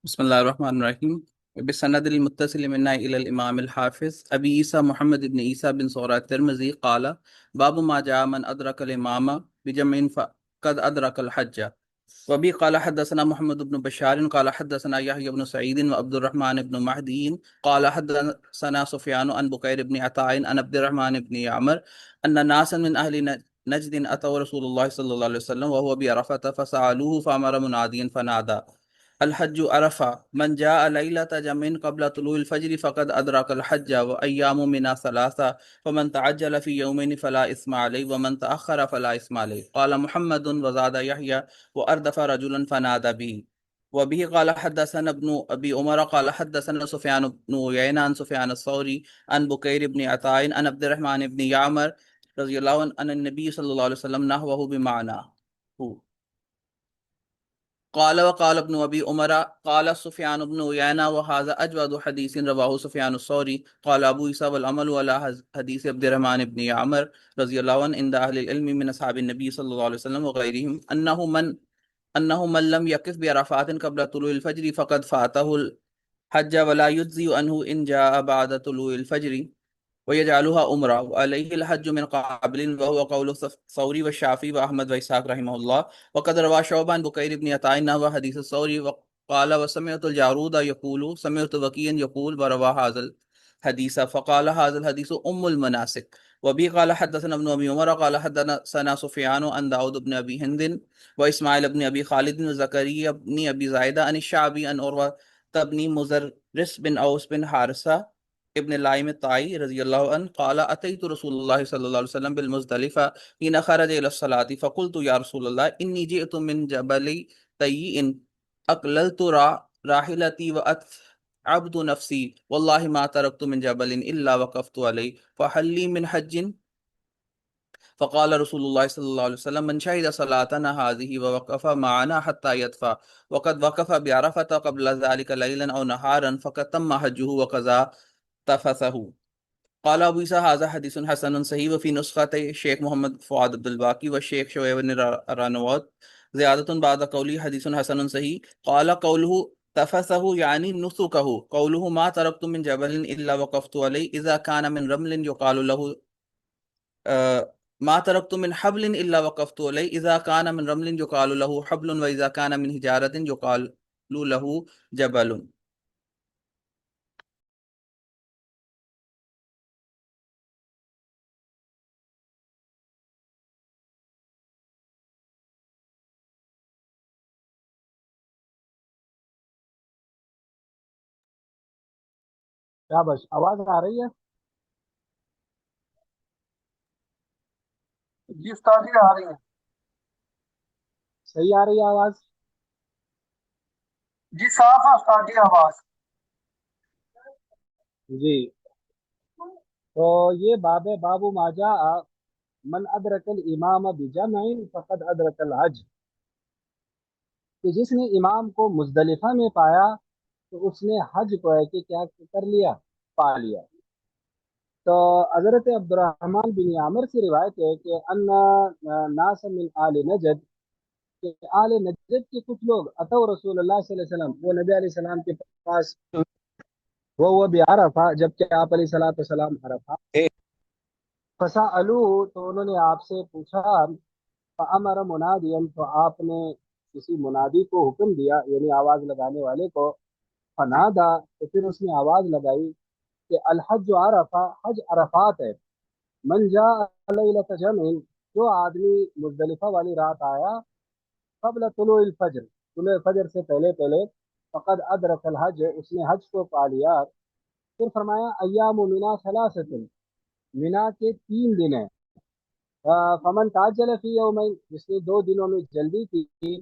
بسم الله الرحمن الرحيم. بسند المتصل منا إلى الإمام الحافظ أبي عيسى محمد بن عيسى بن صورة الترمذي قال: باب ما جاء من أدرك الإمام بجمع فقد أدرك الحج. وبه قال حدثنا محمد بن بشار قال حدثنا يحيى بن سعيد وعبد الرحمن بن مهدي قال حدثنا سفيان عن بكير بن عطاء عن عبد الرحمن بن يعمر أن ناسا من أهل نجد أتوا رسول الله صلى الله عليه وسلم وهو بعرفة فسألوه فأمر مناديا فنادى: الحج عرفة من جاء ليلة جمع قبل طلوع الفجر فقد أدرك الحج وأيام منها ثلاثة فمن تعجل في يومين فلا إثم عليه ومن تأخر فلا إثم عليه. قال محمد وزاد يحيى: وأردف رجلا فنادى به. وبه قال حدثنا ابن أبي عمر قال حدثنا سفيان بن عيينة عن سفيان الثوري عن بكير بن عطاء عن عبد الرحمن بن يعمر رضي الله عنه أن النبي صلى الله عليه وسلم نحوه بمعناه. قال وقال ابن أبي عمر قال سفيان بن عيينة وهذا أجود حديث رواه سفيان الثوري. قال أبو عيسى والعمل على حديث عبد الرحمن بن يعمر رضي الله عنه عند أهل العلم من أصحاب النبي صلى الله عليه وسلم وغيرهم أنه من لم يقف بعرفات قبل طلوع الفجر فقد فاته الحج ولا يجزي عنه إن جاء بعد طلوع الفجر ويجعلها عمرة وعليه الحج من قبل، وهو قول الثوري والشافعي وأحمد وإسحاق رحمه الله. وقد روى شعبان بكير بن عطاء نحو حديث الثوري وقال: وسمعت الجارود يقول سمعت وكيعا يقول وروى هذا الحديث فقال: هذا الحديث أم المناسك. وبه قال حدثنا ابن أبي عمر قال حدثنا سفيان عن داود بن أبي هند وإسماعيل بن أبي خالد وزكريا بن أبي زايدة عن الشعبي عن عروة بن مزرس بن أوس بن حارثة ابن اللایم الطائی رضی اللہ عنہ قال: اتیت رسول اللہ صلی اللہ علیہ وسلم بالمزدلفہ حين خرج الى الصلاة فقلت يا رسول الله اني جئت من جبل طيء اقللت راحلتي واتعبت نفسي والله ما تركت من جبل الا وقفت عليه فهل لي من حج؟ فقال رسول الله صلى الله عليه وسلم: من شهد صلاتنا هذه ووقف معنا حتى يدفع وقد وقف بعرفة قبل ذلك ليلا أو نهارا فقد تم حجه وقضى تفثه. قال ابو عيسى هذا حديث حسن صحيح. وفي نسخة الشيخ محمد فؤاد عبد الباقي والشيخ شعيب بن رانوات زيادة بعد قوله حديث حسن صحيح. قال قوله تفثه يعني نسكه، قوله ما تركت من جبل إلا وقفت عليه إذا كان من رمل يقال له ما تركت من حبل إلا وقفت عليه إذا كان من رمل يقال له حبل وإذا كان من حجارة يقال له جبل. کیا بس آواز آ رہی ہے؟ جی استاد جی آ رہی ہے. صحیح آ رہی ہے آواز؟ جی صاف ہے استاد جی آواز. جی، تو یہ باب ماجا من ادرک الامام بجمع فقد ادرک الحج، کہ جس نے امام کو مزدلفہ میں پایا تو اس نے حج کو ہے کہ کیا کر لیا، پا لیا. تو حضرت عبد الرحمن بن عامر سے روایت ہے کہ ان ناس من آل نجد، کہ آل نجد کے کچھ لوگ اتو رسول اللہ صلی اللہ علیہ وسلم، وہ نبی علیہ السلام کے پاس وہ بعرفہ، جبکہ آپ علیہ الصلوۃ والسلام عرفہ تھے. فسألوہ، تو انہوں نے آپ سے پوچھا. فأمر منادیا، تو آپ نے کسی منادی کو حکم دیا، یعنی آواز لگانے والے کو. فنادا، تو پھر اس نے آواز لگائی کہ الحج عرفہ، حج عرفات ہے. من جاء لیلۃ جمع، جو آدمی مزدلفہ والی رات آیا قبل طلوع الفجر، طلوع فجر سے پہلے پہلے، فقد ادرک الحج، اس نے حج کو پا لیا. پھر فرمایا ایام منا ثلاثۃ، منا کے 3 دن ہیں. فمن تعجل فی یومین، جس نے 2 دنوں میں جلدی کی،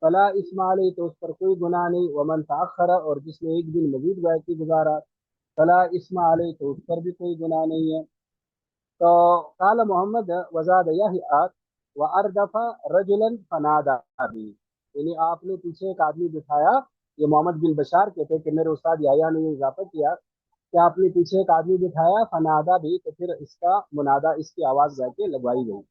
فلا اسم علیہ، تو اس پر کوئی گناہ نہیں. ومن تاخر، اور جس نے 1 دن مزید باقی گزارا، فلا اسم علیہ، تو اس پر بھی کوئی گناہ نہیں ہے. تو قال محمد وزاد یحییٰ واردف رجلا فنادى بھی، یعنی آپ نے پیچھے ایک آدمی بٹھایا. یہ محمد بن بشار کہتے کہ میرے استاد یحییٰ نے یہ اضافہ کیا کہ آپ نے پیچھے ایک آدمی بٹھایا، فنادا بھی، تو پھر اس کا منادا، اس کی آواز جا کے لگوائی گئی.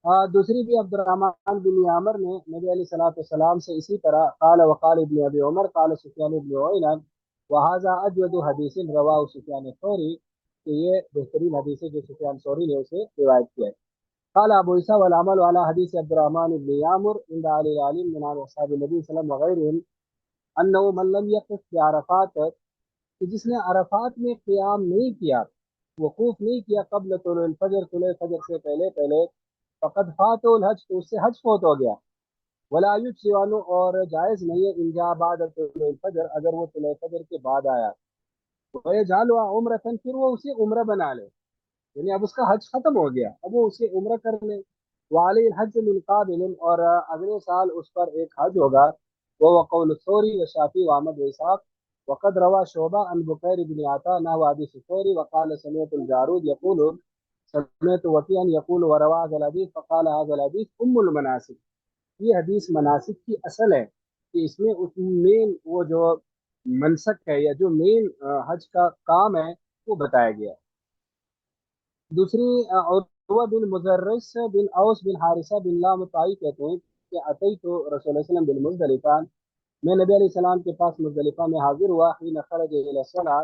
دوسری بھی عبد الرحمن بن عامر نے نبی علیہ الصلوۃ والسلام سے اسی طرح قال وقال ابن ابی عمر قال سفیان بن عیینہ وهذا اجود حدیث رواه سفیان الثوری، کہ یہ بہترین حدیث ہے جو سفیان ثوری نے اسے روایت کیا ہے۔ قال ابو عیسیٰ والعمل على حدیث عبد الرحمن بن عامر عند علی العالم من اصحاب النبی صلی اللہ علیہ وسلم وغیرهم انه من لم يقف بعرفات، کہ جس نے عرفات میں قیام نہیں کیا، وقوف نہیں کیا قبل طلوع الفجر، طلوع فجر سے پہلے فقد فات الحج، تو اس سے حج فوت ہو گیا۔ ولا یجزئ اور جائز نہیں ہے ان جاء بعد طلوع الفجر، اگر وہ طلوع فجر کے بعد آیا، ويجعلها عمرة، پھر وہ اسے عمرہ بنا لے، یعنی اب اس کا حج ختم ہو گیا، اب وہ اسے عمرہ کر لے۔ وعلی الحج من قابل، اور اگلے سال اس پر ایک حج ہوگا، وہ قول الثوری و شافی و احمد و اسحاق، وقد روى شعبہ عن بکیر بن عطا نحو حدیث الثوری وقال سمعت الجارود يقول سمعت وکیعا يقول وروى هذا الحديث فقال هذا الحديث ام المناسک، یہ حدیث مناسک کی اصل ہے، کہ اس میں مین وہ جو منسک ہے یا جو مین حج کا کام ہے وہ بتایا گیا۔ دوسری عروہ بن مزرس بن اوس بن حارثہ بن لا مطائی کہتے ہیں کہ اتیت رسول اللہ صلی اللہ علیہ وسلم بالمزدلفہ، میں نبی علیہ السلام کے پاس مزدلفہ میں حاضر ہوا، حين خرج الى الصلاة،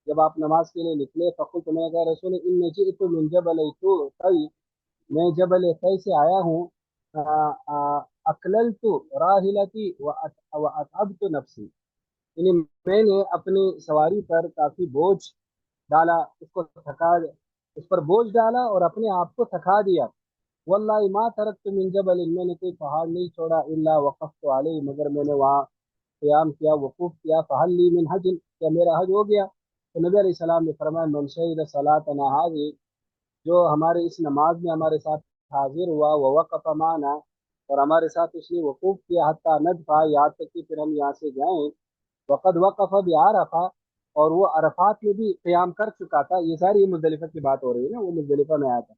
جب آپ نماز کے لیے نکلے، فقلت، میں نے کہا رسول ان جئت من جبل طی، میں جبل طی سے آیا ہوں، اقللت راحلتی واتعبت نفسی، یعنی میں نے اپنی سواری پر کافی بوجھ ڈالا، اس پر بوجھ ڈالا اور اپنے آپ کو تھکا دیا۔ واللہ ما ترکت من جبل، میں نے کوئی پہاڑ نہیں چھوڑا، الا وقفت علیہ، مگر میں نے وہاں قیام کیا، وقوف کیا، فہل لی من حج، کیا میرا حج ہو گیا؟ تو نبی علیہ السلام نے فرمایا من شہد صلاتنا هذه، جو ہمارے اس نماز میں ہمارے ساتھ حاضر ہوا، وہ وقف معنا، اور ہمارے ساتھ اس نے وقوف کیا، حتی ندفع، یہاں تک کہ پھر ہم یہاں سے جائیں، وقد وقف بعرفہ، اور وہ عرفات میں بھی قیام کر چکا تھا، یہ ساری مزدلفہ کی بات ہو رہی ہے نا، وہ مزدلفہ میں آیا تھا،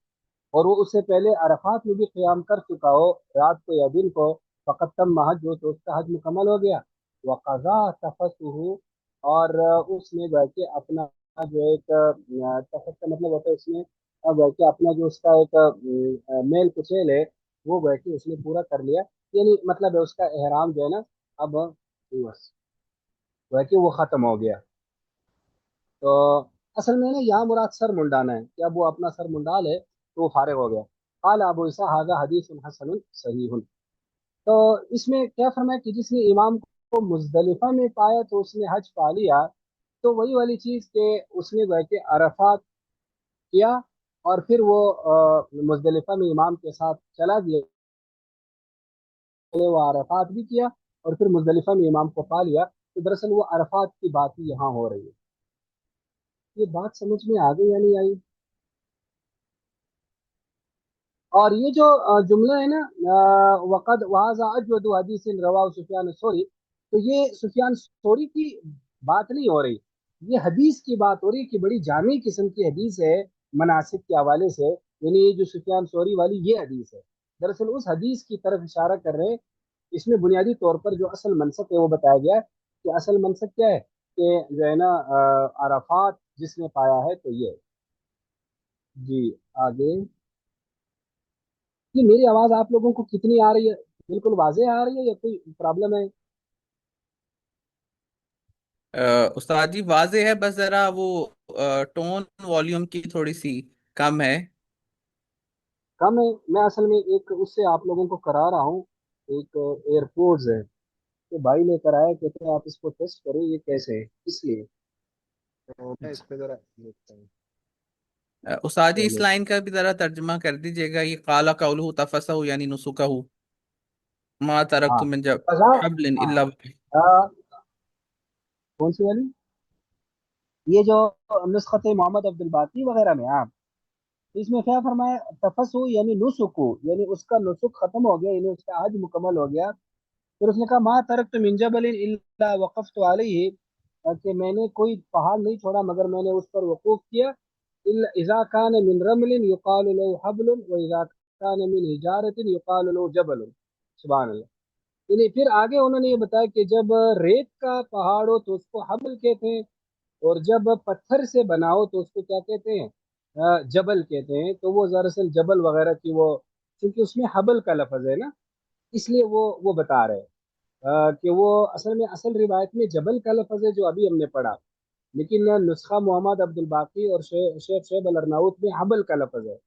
اور وہ اس سے پہلے عرفات میں بھی قیام کر چکا ہو رات کو یا دن کو، فقط تم حج ہو، تو اس کا حج مکمل ہو گیا۔ وقضا تفسہ، اور اس نے گویا کہ اپنا جو ایک تفس کا مطلب ہوتا ہے اس نے گویا کہ اپنا جو اس کا ایک میل کچیل ہے وہ گویا کہ اس نے پورا کر لیا، یعنی مطلب ہے اس کا احرام جو ہے نا اب بس گویا کہ وہ ختم ہو گیا۔ تو اصل میں نا یہاں مراد سر منڈانا ہے، کہ اب وہ اپنا سر منڈا لے تو وہ فارغ ہو گیا۔ قال ابو عیسیٰ ھذا حدیث حسن صحیح، تو اس میں کیا فرمایا کہ جس نے امام کو مزدلفہ میں پایا تو اس نے حج پا لیا، تو وہی والی چیز کہ اس نے گویا کہ عرفات کیا اور پھر وہ مزدلفہ میں امام کے ساتھ چلا گیا، وہ عرفات بھی کیا اور پھر مزدلفہ میں امام کو پا لیا، تو دراصل وہ عرفات کی بات ہی یہاں ہو رہی ہے۔ یہ بات سمجھ میں آ گئی یا نہیں آئی؟ اور یہ جو جملہ ہے نا وقد وهذا اجود حدیث رواه سفیان الثوری، تو یہ سفیان ثوری کی بات نہیں ہو رہی، یہ حدیث کی بات ہو رہی ہے کہ بڑی جامع قسم کی حدیث ہے مناسک کے حوالے سے، یعنی یہ جو سفیان ثوری والی یہ حدیث ہے، دراصل اس حدیث کی طرف اشارہ کر رہے ہیں۔ اس میں بنیادی طور پر جو اصل منسک ہے وہ بتایا گیا ہے، کہ اصل منسک کیا ہے، کہ جو ہے نا عرفات جس نے پایا ہے تو یہ جی آگے۔ یہ میری آواز آپ لوگوں کو کتنی آ رہی ہے؟ بالکل واضح آ رہی ہے یا کوئی پرابلم ہے؟ استاد جی واضح ہے، بس ذرا وہ ٹون والیوم کی تھوڑی سی کم ہے۔ کم ہے؟ میں اصل میں ایک اس سے آپ لوگوں کو کرا رہا ہوں، ایک ایئرپورٹس ہے، تو بھائی لے کر آیا، کہتے ہیں آپ اس کو ٹیسٹ کریں یہ کیسے ہے، اس لیے تو میں اس پہ ذرا دیکھتا ہوں استاد جی اس پہلے۔ لائن کا بھی ذرا ترجمہ کر دیجیے گا، یہ قال قولہ تفسہ یعنی نسکہ، ما ترکت ہاں من جب فضا، حبل ہاں الا کون سی والی؟ یہ جو نسخت محمد عبد الباقی وغیرہ میں، ہاں اس میں کیا فرمایا، تفسو یعنی نسکو، یعنی اس کا نسک ختم ہو گیا، یعنی اس کا حج مکمل ہو گیا۔ پھر اس نے کہا ما ترکت من جبل الا وقفت علیہ، کہ میں نے کوئی پہاڑ نہیں چھوڑا مگر میں نے اس پر وقوف کیا، اذا كان من رمل يقال له حبل واذا كان من حجارة يقال له جبل، سبحان اللہ۔ یعنی پھر آگے انہوں نے یہ بتایا کہ جب ریت کا پہاڑ ہو تو اس کو حبل کہتے ہیں، اور جب پتھر سے بنا ہو تو اس کو کیا کہتے ہیں، جبل کہتے ہیں۔ تو وہ دراصل جبل وغیرہ کی وہ کیونکہ اس میں حبل کا لفظ ہے نا، اس لیے وہ بتا رہے ہیں کہ وہ اصل میں اصل روایت میں جبل کا لفظ ہے جو ابھی ہم نے پڑھا، لیکن نسخہ محمد عبد الباقی اور شیخ شعیب الارناؤت میں حبل کا لفظ ہے۔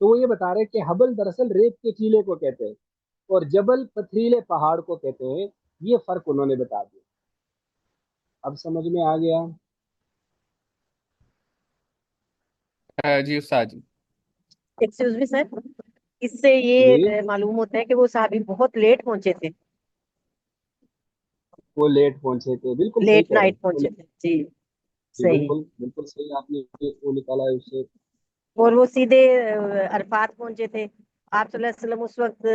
تو وہ یہ بتا رہے ہیں کہ حبل دراصل ریت کے ٹیلے کو کہتے ہیں اور جبل پتھریلے پہاڑ کو کہتے ہیں، یہ فرق انہوں نے بتا دیا۔ اب سمجھ میں آ گیا؟ جی استاد جی۔ ایکسکیوز می سر، اس سے جی، یہ معلوم ہوتا ہے کہ وہ صحابی بہت لیٹ پہنچے تھے، وہ لیٹ پہنچے تھے، بالکل صحیح لیٹ کہہ رہے نائٹ ہیں پہنچے تھے جی، جی، صحیح۔ بالکل بالکل صحیح آپ نے وہ نکالا ہے اس سے۔ اور وہ سیدھے عرفات پہنچے تھے۔ آپ صلی اللہ علیہ وسلم اس وقت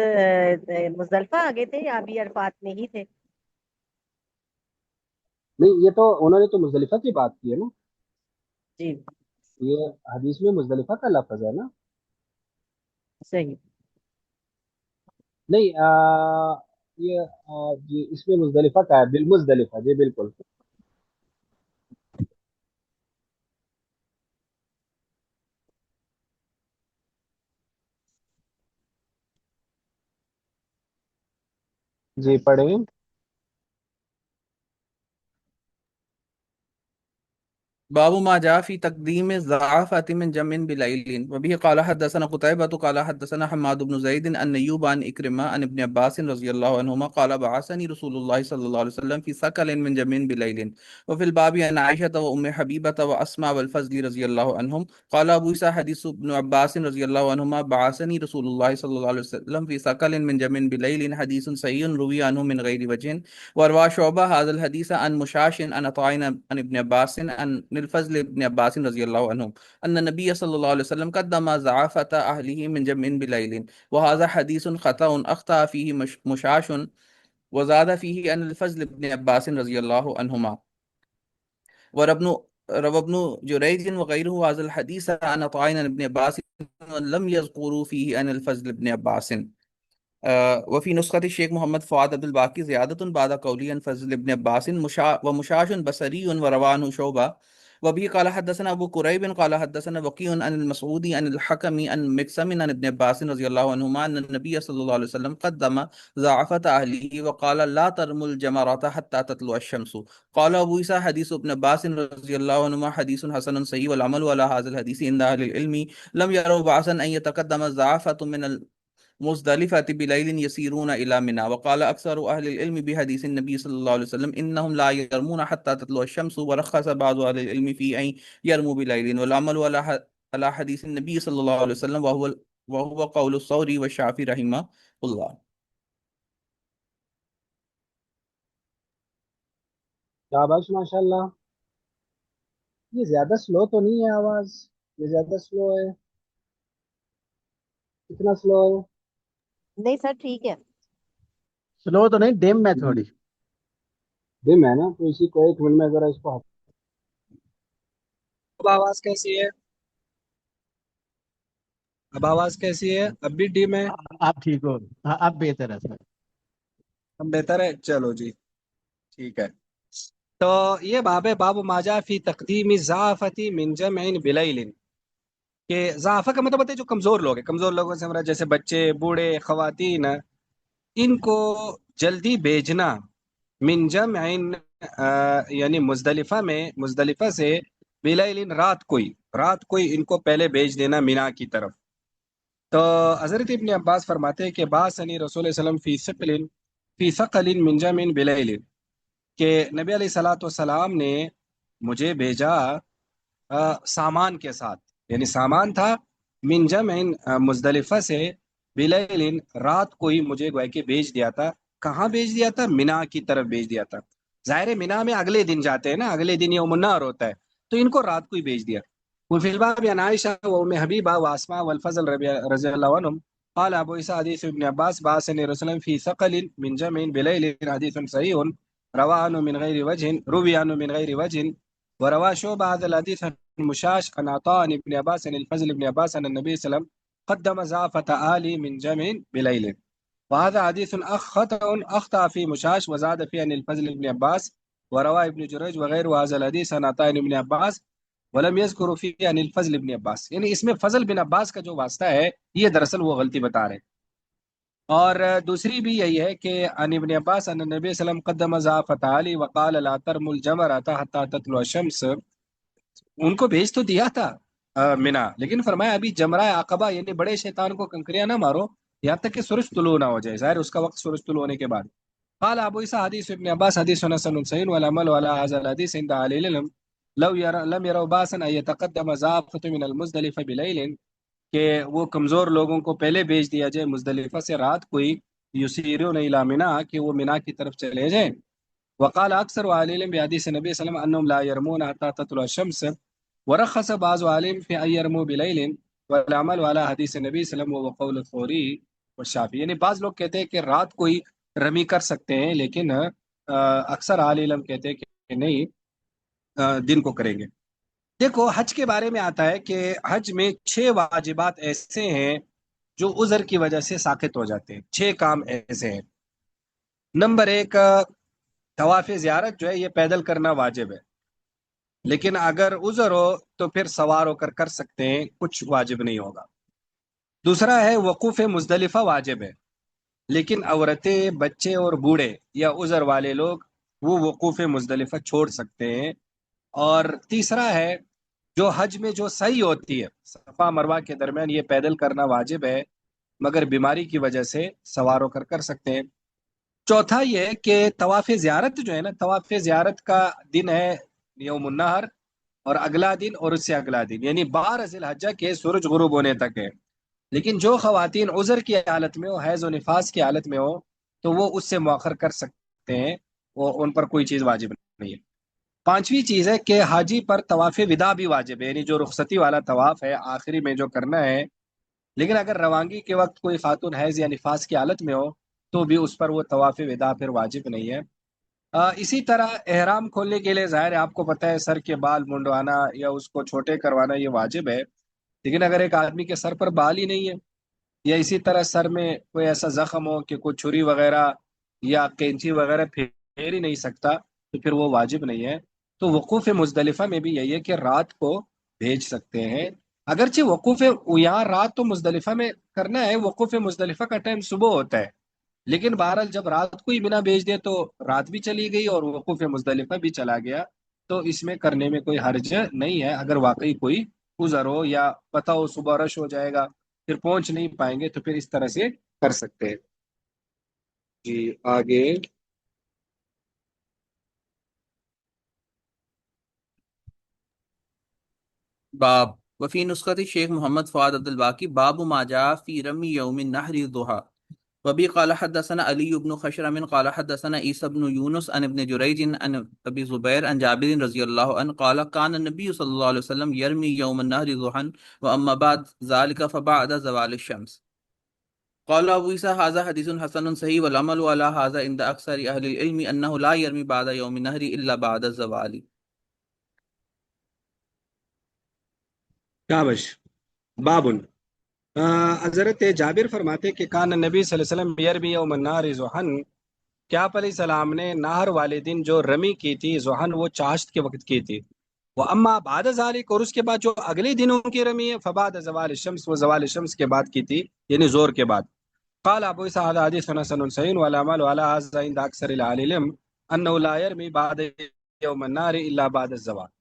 مزدلفہ آگے تھے یا ابھی عرفات میں ہی تھے؟ نہیں، یہ تو انہوں نے تو مزدلفہ کی بات کی ہے نا، جی یہ حدیث میں مزدلفہ کا لفظ ہے نا۔ صحیح۔ نہیں یہ جی اس میں مزدلفہ کا ہے، بالمزدلفہ، جی بالکل۔ جی پڑھیں۔ باب ما جاء في تقديم الضعافة من جمع بليل وبه قال حدثنا قتيبة قال حدثنا حماد بن زيد أن أيوب عن إكرمة عن ابن عباس رضي الله عنهما قال بعثني رسول الله صلى الله عليه وسلم في ثقل من جمع بليل. وفي الباب عن عائشة وأم حبيبة وأسماء والفضل رضي الله عنهم. قال أبو عيسى حديث ابن عباس رضي الله عنهما بعثني رسول الله صلى الله عليه وسلم في ثقل من جمع بليل حديث صحيح روي عنه من غير وجه. وروى شعبة هذا الحديث عن مشاش عن عطاء عن ابن عباس عن الفضل ابن عباس رضي الله عنهم أن النبي صلى الله عليه وسلم قدم زعافة أهله من جمع بليل. وهذا حديث خطأ أخطأ فيه مشاش وزاد فيه أن الفضل ابن عباس رضي الله عنهما. روى ابن جريج وغيره هذا الحديث عن عطاء عن ابن عباس لم يذكروا فيه أن الفضل ابن عباس. وفي نسخة الشيخ محمد فؤاد عبد الباقي زيادة بعد قولي عن فضل ابن عباس ومشاش بصري وروى عنه شعبة. وبه قال حدثنا أبو كريب قال حدثنا وكيع عن المسعودي عن الحكم عن مكسم عن ابن عباس رضي الله عنهما أن النبي صلى الله عليه وسلم قدم زعفة أهله وقال لا ترموا الجمرات حتى تطلع الشمس. قال أبو عيسى حديث ابن عباس رضي الله عنهما حديث حسن صحيح والعمل على هذا الحديث عند أهل العلم لم يروا بأسا أن يتقدم الزعفة من مزدلفة بليل يسيرون إلى منى. وقال أكثر أهل العلم بحديث النبي صلى الله عليه وسلم إنهم لا يرمون حتى تطلع الشمس. ورخص بعض أهل العلم في أن يرموا بليل والعمل على حديث النبي صلى الله عليه وسلم وهو قول الثوري والشافعي رحمه الله. شاباش ماشاء اللہ۔ یہ زیادہ سلو تو نہیں ہے آواز؟ یہ زیادہ سلو ہے؟ کتنا سلو ہے؟ نہیں سر ٹھیک ہے۔ سلو تو نہیں، ڈیم ہے تھوڑی۔ دم ہے نا، تو اسی کو 1 منٹ میں ذرا اس کو اب آواز کیسی ہے؟ اب آواز کیسی ہے؟ اب بھی ڈیم ہے؟ آپ ٹھیک ہو؟ ہاں اب بہتر ہے سر۔ اب بہتر ہے، چلو جی ٹھیک ہے۔ تو یہ باب ہے، باب ماجا فی تقدیم ضعفتی من جمع بلیل، کہ ضعفہ کا مطلب ہوتا ہے جو کمزور لوگ ہیں، کمزور لوگوں سے مراد جیسے بچے، بوڑھے، خواتین، ان کو جلدی بھیجنا من جمع یعنی مزدلفہ سے بلیل رات کوئی ان کو پہلے بھیج دینا مینا کی طرف۔ تو حضرت ابن عباس فرماتے ہیں کہ بعثنی رسول اللہ علیہ وسلم فی ثقل من جمع بلیل، کہ نبی علیہ الصلوۃ والسلام نے مجھے بھیجا سامان کے ساتھ، یعنی سامان تھا من جمع مزدلفہ سے بلیل، رات کو ہی مجھے گویا کہ بھیج دیا تھا۔ کہاں بھیج دیا تھا؟ مینا کی طرف بھیج دیا تھا۔ ظاہر ہے مینا میں اگلے دن جاتے ہیں نا، اگلے دن یوم النحر ہوتا ہے، تو ان کو رات کو ہی بھیج دیا۔ وفی الباب عن عائشہ وام حبیبہ واسماء والفضل رضی اللہ عنہم قال ابو عیسیٰ حدیث ابن عباس بعثنی رسول اللہ فی ثقل من جمع بلیل حدیث صحیح روى عنه من غير وجه روي عنه من غير وجه. وروى شعبة هذا الحديث عن مشاش عن عطاء عن ابن عباس عن الفضل ابن عباس عن النبي صلى الله عليه وسلم قدم زعفة آلي من جمع بليل. وهذا حديث أخطأ في مشاش وزاد فيه عن الفضل ابن عباس. وروى ابن جريج وغيره هذا الحديث عن عطاء ابن عباس ولم يذكر فيه عن الفضل ابن عباس. یعنی اس میں فضل بن عباس کا جو واسطہ ہے یہ دراصل وہ غلطی بتا رہے ہیں، اور دوسری بھی یہی ہے کہ عن ابن عباس ان نبی صلی اللہ علیہ وسلم قدم ضعفت علی وقال لا ترموا الجمرة حتى تطلع الشمس. ان کو بھیج تو دیا تھا منا، لیکن فرمایا ابھی جمرہ عقبہ یعنی بڑے شیطان کو کنکریاں نہ مارو یہاں تک کہ سورج طلوع نہ ہو جائے، ظاہر اس کا وقت سورج طلوع ہونے کے بعد. قال ابو عیسیٰ حدیث ابن عباس حدیث حسن صحیح والعمل على هذا الحديث عند اهل العلم لم يروا باسا ان يتقدم ضعفة من المزدلفة بليل، کہ وہ کمزور لوگوں کو پہلے بھیج دیا جائے مزدلفہ سے رات کوئی، یسیرون الی منا، کہ وہ منا کی طرف چلے جائیں. وقال اکثر اهل العلم بحدیث نبی صلی اللہ علیہ وسلم انهم لا يرمون حتى تطلع الشمس، ورخص بعض عالم في ان يرموا بليل والعمل على حدیث نبی صلی اللہ علیہ وسلم وقول الثوری والشافعی. یعنی بعض لوگ کہتے ہیں کہ رات کوئی رمی کر سکتے ہیں، لیکن اکثر اہل علم کہتے ہیں کہ نہیں، دن کو کریں گے. دیکھو حج کے بارے میں آتا ہے کہ حج میں 6 واجبات ایسے ہیں جو عذر کی وجہ سے ساقط ہو جاتے ہیں. 6 کام ایسے ہیں. نمبر 1، طواف زیارت جو ہے یہ پیدل کرنا واجب ہے، لیکن اگر عذر ہو تو پھر سوار ہو کر سکتے ہیں، کچھ واجب نہیں ہوگا. دوسرا ہے وقوف مزدلفہ واجب ہے، لیکن عورتیں، بچے اور بوڑھے یا عذر والے لوگ وہ وقوف مزدلفہ چھوڑ سکتے ہیں. اور تیسرا ہے جو حج میں جو سعی ہوتی ہے صفا مروہ کے درمیان، یہ پیدل کرنا واجب ہے، مگر بیماری کی وجہ سے سوار ہو کر سکتے ہیں. چوتھا یہ ہے کہ طواف زیارت جو ہے نا، طواف زیارت کا دن ہے یوم النحر، اور اگلا دن اور اس سے اگلا دن یعنی 12 ذی الحجہ کے سورج غروب ہونے تک ہے. لیکن جو خواتین عذر کی حالت میں ہو، حیض و نفاس کی حالت میں ہو، تو وہ اس سے مؤخر کر سکتے ہیں، وہ ان پر کوئی چیز واجب نہیں ہے. پانچویں چیز ہے کہ حاجی پر طواف وداع بھی واجب ہے، یعنی جو رخصتی والا طواف ہے آخری میں جو کرنا ہے. لیکن اگر روانگی کے وقت کوئی خاتون حیض یا نفاس کی حالت میں ہو تو بھی اس پر وہ طواف وداع پھر واجب نہیں ہے. اسی طرح احرام کھولنے کے لیے ظاہر ہے آپ کو پتہ ہے سر کے بال منڈوانا یا اس کو چھوٹے کروانا یہ واجب ہے. لیکن اگر ایک آدمی کے سر پر بال ہی نہیں ہے، یا اسی طرح سر میں کوئی ایسا زخم ہو کہ کوئی چھری وغیرہ یا کینچی وغیرہ پھیر ہی نہیں سکتا، تو پھر وہ واجب نہیں ہے. تو وقوف مزدلفہ میں بھی یہی ہے کہ رات کو بھیج سکتے ہیں. اگرچہ وقوف یہاں رات تو مزدلفہ میں کرنا ہے، وقوف مزدلفہ کا ٹائم صبح ہوتا ہے، لیکن بہرحال جب رات کو ہی منا بھیج دے تو رات بھی چلی گئی اور وقوف مزدلفہ بھی چلا گیا، تو اس میں کرنے میں کوئی حرج نہیں ہے. اگر واقعی کوئی عذر ہو یا پتہ ہو صبح رش ہو جائے گا پھر پہنچ نہیں پائیں گے، تو پھر اس طرح سے کر سکتے ہیں. جی آگے. باب وفي نسخة الشيخ محمد فؤاد عبد الباقي باب ما جاء في رمي يوم النحر الضحى. وبه قال حدثنا علي بن خشرم قال حدثنا عيسى بن يونس عن ابن جريج عن ابي زبير عن جابر رضي الله عنه قال كان النبي صلى الله عليه وسلم يرمي يوم النحر ضحى واما بعد ذلك فبعد زوال الشمس. قال ابو عيسى هذا حديث حسن صحيح والعمل على هذا عند اكثر اهل العلم انه لا يرمي بعد يوم النحر الا بعد الزوال. کابش باب. حضرت جابر فرماتے کہ کان نبی صلی اللہ علیہ وسلم یرمی یوم النحر ضحن، کہ آپ علیہ السلام نے نہر والے دن جو رمی کی تھی ضحن وہ چاشت کے وقت کی تھی. وہ اما بعد ذالک، اور اس کے بعد جو اگلے دنوں کی رمی ہے فبعد زوال الشمس، وہ زوال الشمس کے بعد کی تھی یعنی زور کے بعد. قال ابو اسحاق هذا حديث حسن صحيح والعمل على هذا عند اکثر العالم انه لا يرمي بعد يوم النحر الا بعد الزوال.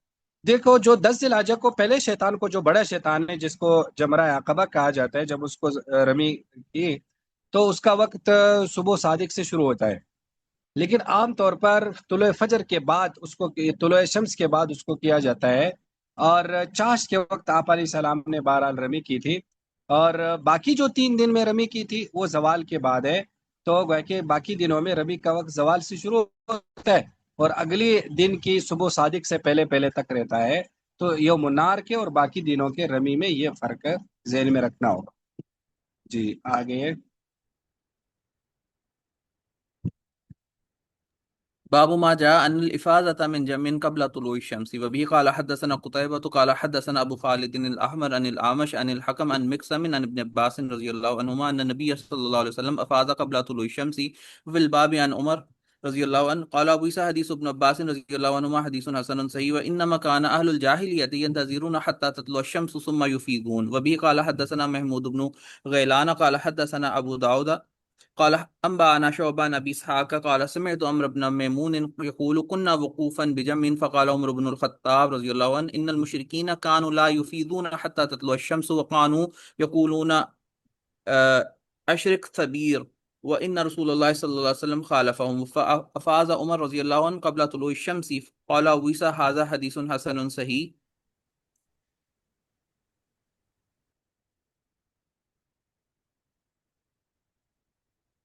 دیکھو جو 10 ذی الحجہ کو پہلے شیطان کو، جو بڑا شیطان ہے جس کو جمرہ عقبہ کہا جاتا ہے، جب اس کو رمی کی تو اس کا وقت صبح صادق سے شروع ہوتا ہے، لیکن عام طور پر طلوع فجر کے بعد اس کو، طلوع شمس کے بعد اس کو کیا جاتا ہے. اور چاش کے وقت آپ علیہ السلام نے بہرحال رمی کی تھی، اور باقی جو 3 دن میں رمی کی تھی وہ زوال کے بعد ہے. تو گویا کہ باقی دنوں میں رمی کا وقت زوال سے شروع ہوتا ہے اور اگلی دن کی صبح صادق سے پہلے پہلے تک رہتا ہے. تو یوم النحر کے اور باقی دنوں کے رمی میں یہ فرق ذہن میں رکھنا ہوگا. جی آگے. باب ما جاء أن الإفاضة من جمع قبل طلوع الشمس. وبه قال حدثنا قتيبة قال حدثنا أبو خالد الأحمر عن الأعمش عن الحكم عن مقسم عن ابن عباس رضي الله عنهما أن النبي صلى الله عليه وسلم أفاض قبل طلوع الشمس. وفي الباب عن عمر رضي الله عنه قال أبو عيسى حديث ابن عباس رضي الله عنهما حديث حسن صحيح وإنما كان أهل الجاهلية ينتظرون حتى تطلع الشمس ثم يفيضون. وبه قال حدثنا محمود بن غيلان قال حدثنا أبو داود قال أنبأنا شعبة عن أبي إسحاق قال سمعت عمرو بن ميمون يقول كنا وقوفا بجمع فقال عمر بن الخطاب رضي الله عنه إن المشركين كانوا لا يفيضون حتى تطلع الشمس وكانوا يقولون أشرق ثبير وإن رسول الله صلى الله عليه وسلم خالفهم فأفاز عمر رضي الله عنه قبل طلوع الشمس. قال أبو عيسى هذا حديث حسن صحيح.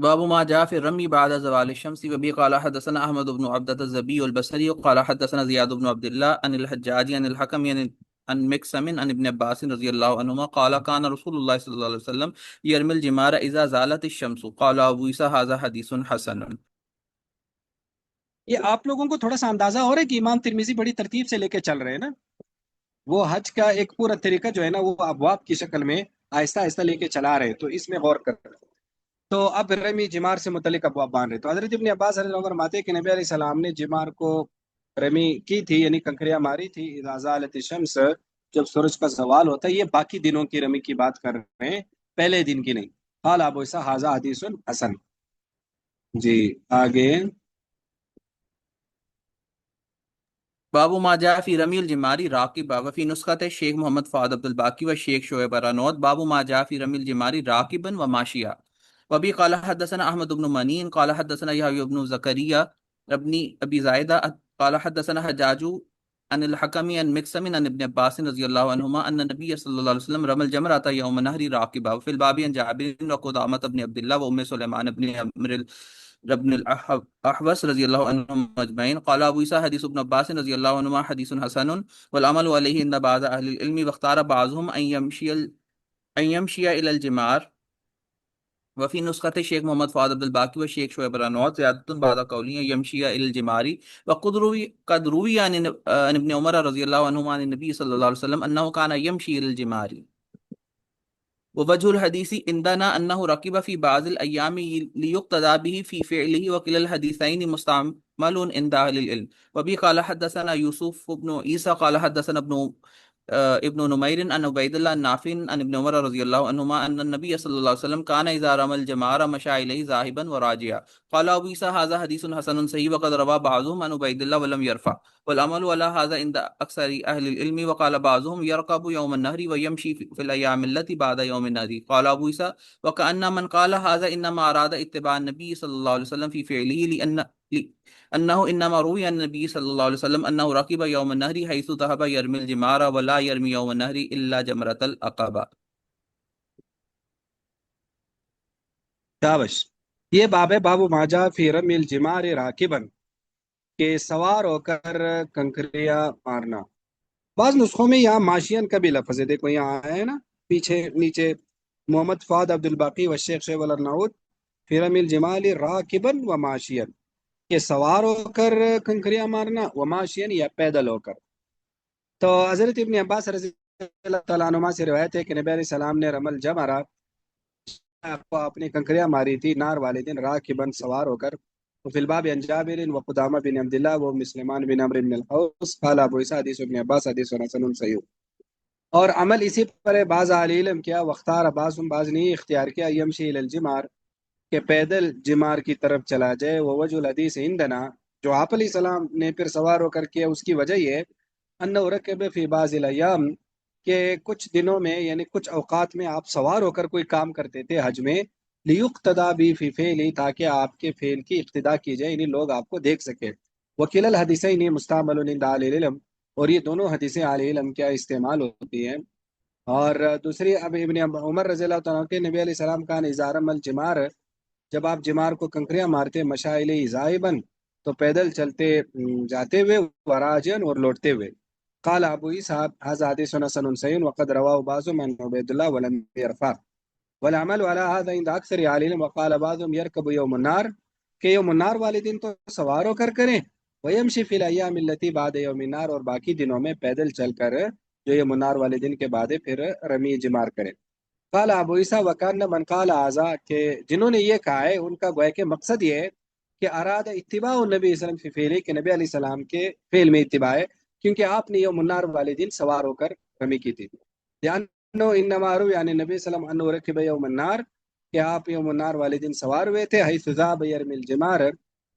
باب ما جاء في الرمي بعد زوال الشمس. وبه قال حدثنا احمد بن عبدة الزبي البصري قال حدثنا زياد بن عبد الله عن الحجاج عن الحكم عن مكسم عن ابن عباس رضي الله عنهما قال كان رسول الله صلى الله عليه وسلم يرمي الجمار اذا زالت الشمس. قال ابو عيسى هذا حديث حسن. یہ آپ لوگوں کو تھوڑا سا اندازہ ہو رہا ہے کہ امام ترمذی بڑی ترتیب سے لے کے چل رہے ہیں نا. وہ حج کا ایک پورا طریقہ جو ہے نا وہ ابواب کی شکل میں آہستہ آہستہ لے کے چلا رہے ہیں، تو اس میں غور کر رہے ہیں. تو اب رمی جمار سے متعلق ابواب باندھ رہے. تو حضرت ابن عباس رضی اللہ عنہ فرماتے ہیں کہ نبی علیہ السلام نے جمار کو رمی کی تھی، یعنی کنکریاں ماری تھی اذا زالت الشمس، جب سورج کا زوال ہوتا ہے. یہ باقی دنوں کی رمی کی بات کر رہے ہیں، پہلے دن کی نہیں. قال ابو عیسیٰ ھذا حدیث حسن. جی آگے. باب ما جاء في رمي الجمار راكبا. وفي نسخة الشيخ محمد فؤاد عبد الباقي والشيخ شعيب رنود باب ما جاء في رمي الجمار راكبا وماشيا. وبه قال حدثنا احمد بن منين قال حدثنا يحيى بن زكريا ابن ابي زايدة قال حدثنا حجاج عن الحكم عن مكسم عن ابن عباس رضي الله عنهما ان النبي صلى الله عليه وسلم رمى الجمرة يوم النهر راكبا. وفي الباب عن جابر وقدامة بن عبد الله وام سليمان بن عمرو ابن الاحوص رضی اللہ عنہم اجمعین. قال ابو عیسیٰ حدیث ابن عباس رضی اللہ عنہما حدیث حسن والعمل علیہ عند بعض اہل العلم واختار بعضهم ان يمشي الى الجمار. وفي نسخة الشيخ محمد فؤاد عبد الباقي والشيخ شعيب رنود زيادة بعد قوله يمشي الى الجمار. وقد روي عن ابن عمر رضی اللہ عنہما عن النبي صلی اللہ علیہ وسلم انه كان يمشي الى الجمار. ووجه الحديث عندنا أنه ركب في بعض الأيام ليقتدى به في فعله. وكلا الحديثين مستعمل عند أهل العلم. وبه قال حدثنا يوسف بن عيسى قال حدثنا ابن نمير عن عبيد الله النافع عن ابن عمر رضي الله عنهما أن النبي صلى الله عليه وسلم كان إذا رمى الجمار مشى إليه ذاهبا وراجعا. قال أبو عيسى هذا حديث حسن صحيح وقد روى بعضهم عن عبيد الله ولم يرفع. والعمل على هذا عند أكثر أهل العلم. وقال بعضهم يركب يوم النهر ويمشي في الأيام التي بعد يوم النهر. قال أبو عيسى وكأن من قال هذا إنما أراد اتباع النبي صلى الله عليه وسلم في فعله لأنه إنما روي عن النبي صلى الله عليه وسلم أنه ركب يوم النهر حيث ذهب يرمي الجمار ولا يرمي يوم النهر إلا جمرة العقبة. شابش. یہ باب ہے باب ما جاء فی رمی الجمار راکبا، کہ سوار ہو کر کنکریاں مارنا. بعض نسخوں میں یہاں ماشین کا بھی لفظ ہے، دیکھو یہاں آیا ہے نا پیچھے نیچے محمد فؤاد عبد الباقی و شیخ شعیب الرنود فی رمی الجمال راکبا و ماشین، کہ سوار ہو کر کنکریاں مارنا، و ماشین یا پیدل ہو کر. تو حضرت ابن عباس رضی اللہ تعالیٰ عنہما سے روایت ہے کہ نبی علیہ السلام نے رمل جمرہ اپنی کنکریاں ماری تھی نار والے دن راکباً سوار ہو کر. وفی الباب عن جابر وقدامہ بن عبداللہ و مسلمان بن عمرو بن الحوص قال ابو عیسیٰ حدیث ابن عباس حدیث حسن صحیح. اور عمل اسی پر ہے. بعض اہل علم کیا واختار بعض نے اختیار کیا یمشی الی الجمار، کہ پیدل جمار کی طرف چلا جائے. وہ وجہ الحدیث عندنا، جو آپ علیہ السلام نے پھر سوار ہو کر کیا اس کی وجہ یہ ہے انہ رکب فی بعض الایام، کہ کچھ دنوں میں یعنی کچھ اوقات میں آپ سوار ہو کر کوئی کام کرتے تھے حج میں، لیقتدا بی فی فعلی، تاکہ آپ کے فعل کی اقتدا کی جائے، یعنی لوگ آپ کو دیکھ سکے. وکیل الحدیثین مستعمل عند اہل العلم، اور یہ دونوں حدیثیں اہل علم کیا استعمال ہوتی ہیں. اور دوسری اب ابن عمر رضی اللہ تعالیٰ کے نبی علیہ السلام کا نظار عمل جمار، جب آپ جمار کو کنکریاں مارتے مشائل ذائبن، تو پیدل چلتے جاتے ہوئے، وراجن اور لوٹتے ہوئے. قال ابو عیسیٰ ھذا حدیث حسن صحیح وقد رواه بعضهم عن عبید اللہ ولم يرفع. والعمل على هذا عند اکثر اہل العلم. وقال بعضهم يركب يوم النار، کہ یوم النار والے دن تو سوار ہو کر کریں، ويمشي في الايام التي بعد يوم النار، اور باقی دنوں میں پیدل چل کر جو یوم النار والے دن کے بعد پھر رمی جمار کریں. قال ابو عیسیٰ وکان من قال هذا، کہ جنہوں نے یہ کہا ہے ان کا گویا کہ مقصد یہ ہے کہ اراد اتباع النبی صلی اللہ علیہ وسلم فی فعلی، کہ نبی علیہ السلام کے فعل میں اتباع ہے، کیونکہ آپ نے یوم النار والے دن سوار ہو کر رمی کی تھی. لأنه انما روی عن النبی صلی اللہ علیہ وسلم انه رکب یوم النار، کہ آپ یوم النار والے دن سوار ہوئے تھے، حیث ذهب یرمی الجمار،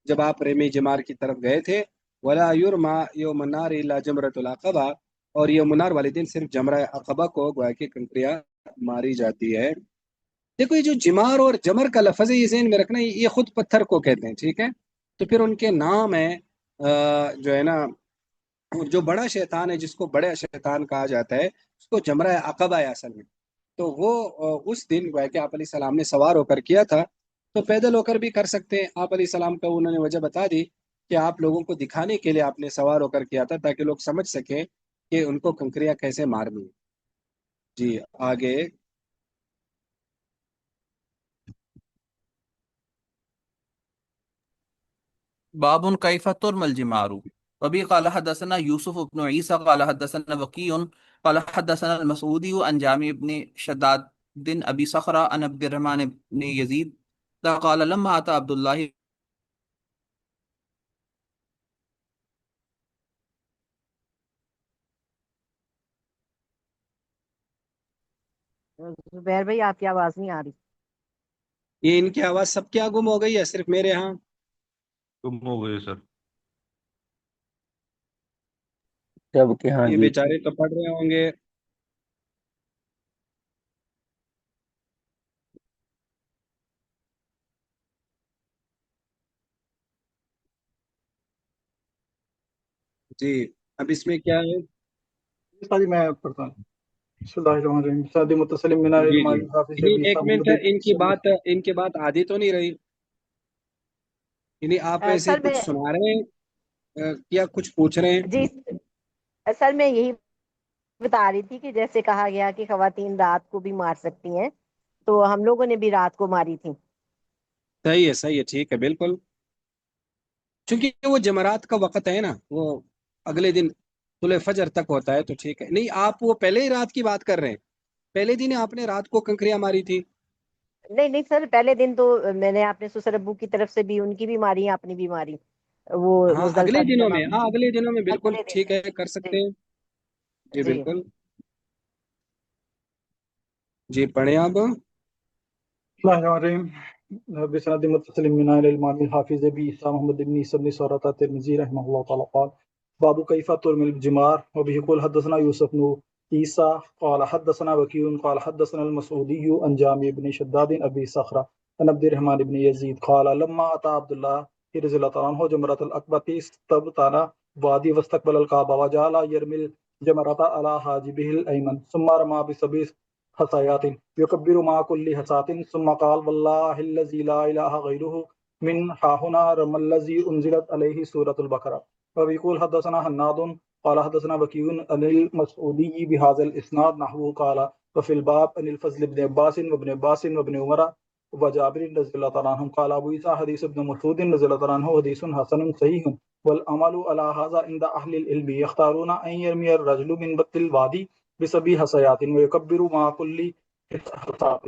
جب آپ رمی جمار کی طرف گئے تھے. ولا یرمى یوم النار الا جمرۃ العقبہ، اور یوم النار والے دن صرف جمرہ عقبہ کو گویا کہ کنکریاں ماری جاتی ہے. دیکھو یہ جو جمار اور جمر کا لفظ ہے یہ ذہن میں رکھنا، یہ خود پتھر کو کہتے ہیں، ٹھیک ہے. تو پھر ان کے نام ہے جو ہے نا، جو بڑا شیطان ہے جس کو بڑا شیطان کہا جاتا ہے اس کو جمرہ عقبہ ہے اصل میں. تو وہ اس دن گویا کہ آپ علیہ السلام نے سوار ہو کر کیا تھا. تو پیدل ہو کر بھی کر سکتے ہیں۔ آپ علیہ السلام کا انہوں نے وجہ بتا دی کہ آپ لوگوں کو دکھانے کے لیے آپ نے سوار ہو کر کیا تھا تاکہ لوگ سمجھ سکیں کہ ان کو کنکریاں کیسے مارنی۔ جی آگے۔ باب كيف ترمى الجمار وبه قال حدثنا يوسف بن عيسى قال حدثنا وكيع قال حدثنا المسعودي عن جامع بن شداد أبي صخرة عن عبد الرحمن بن يزيد قال لما أتى عبد الله زبیر بھائی آپ کی آواز نہیں آ رہی۔ یہ ان کی آواز سب کیا گم ہو گئی ہے صرف میرے ہاں؟ گم ہو گئے سر۔ سب کے ہاں یہ جی۔ بیچارے تو پڑھ رہے ہوں گے۔ جی اب اس میں کیا ہے؟ جی میں پڑھتا ہوں۔ بسم اللہ الرحمن الرحیم۔ سعد متصلم من جی العلم جی حافظ یعنی ابن ایک منٹ، محمد ان کی بات آدھی تو نہیں رہی؟ یعنی آپ ایسے اصل کچھ میں سنا رہے ہیں یا کچھ پوچھ رہے ہیں؟ جی اصل میں یہی بتا رہی تھی کہ جیسے کہا گیا کہ خواتین رات کو بھی مار سکتی ہیں، تو ہم لوگوں نے بھی رات کو ماری تھی۔ صحیح ہے ٹھیک ہے بالکل، چونکہ وہ جمعرات کا وقت ہے نا، وہ اگلے دن طلوع فجر تک ہوتا ہے، تو ٹھیک ہے۔ نہیں آپ وہ پہلے ہی رات کی بات کر رہے ہیں، پہلے دن آپ نے رات کو کنکریاں ماری تھی؟ نہیں سر، پہلے دن تو میں نے اپنے سسر ابو کی طرف سے بھی ان کی بھی ماری، اپنی بھی ماری، وہ ہاں مزدلفہ اگلے بھی دنوں جمع میں، ہاں اگلے دنوں میں بالکل اگلے دن ٹھیک میں۔ ہے، کر جی سکتے ہیں۔ جی جی بالکل، جی پڑھیں آپ۔ بسم اللہ الرحمن الرحیم۔ بسند متصلم من العلم حافظ ابی عیسیٰ محمد بن عیسیٰ بن سورۃ الترمذی رحمہ اللہ تعالی قال باب كيف ترمي الجمار وبه يقول حدثنا يوسف بن عيسى قال حدثنا وكيع قال حدثنا المسعودي عن جامع بن شداد ابي صخرة عن عبد الرحمن بن يزيد قال لما اتى عبد الله رضي الله عنه جمرة العقبة استبطن وادي واستقبل الكعبة وجعل يرمي الجمرة على حاجبه الايمن ثم رمى بسبع حصيات يكبر مع كل حصاة ثم قال والله الذي لا اله غيره من ها هنا رمى الذي انزلت عليه سورة البقرة وبيقول حدثنا حناد قال حدثنا وكيع عن المسعودي بهذا الاسناد نحوه قال وفي الباب عن الفضل بن عباس وابن عمر وجابر رضي الله تعالى عنهم قال ابو عيسى حديث ابن مسعود رضي الله تعالى عنه حديث حسن صحيح والعمل على هذا عند اهل العلم يختارون ان يرمي الرجل من بطن الوادي بسبع حصيات ويكبر مع كل حصاة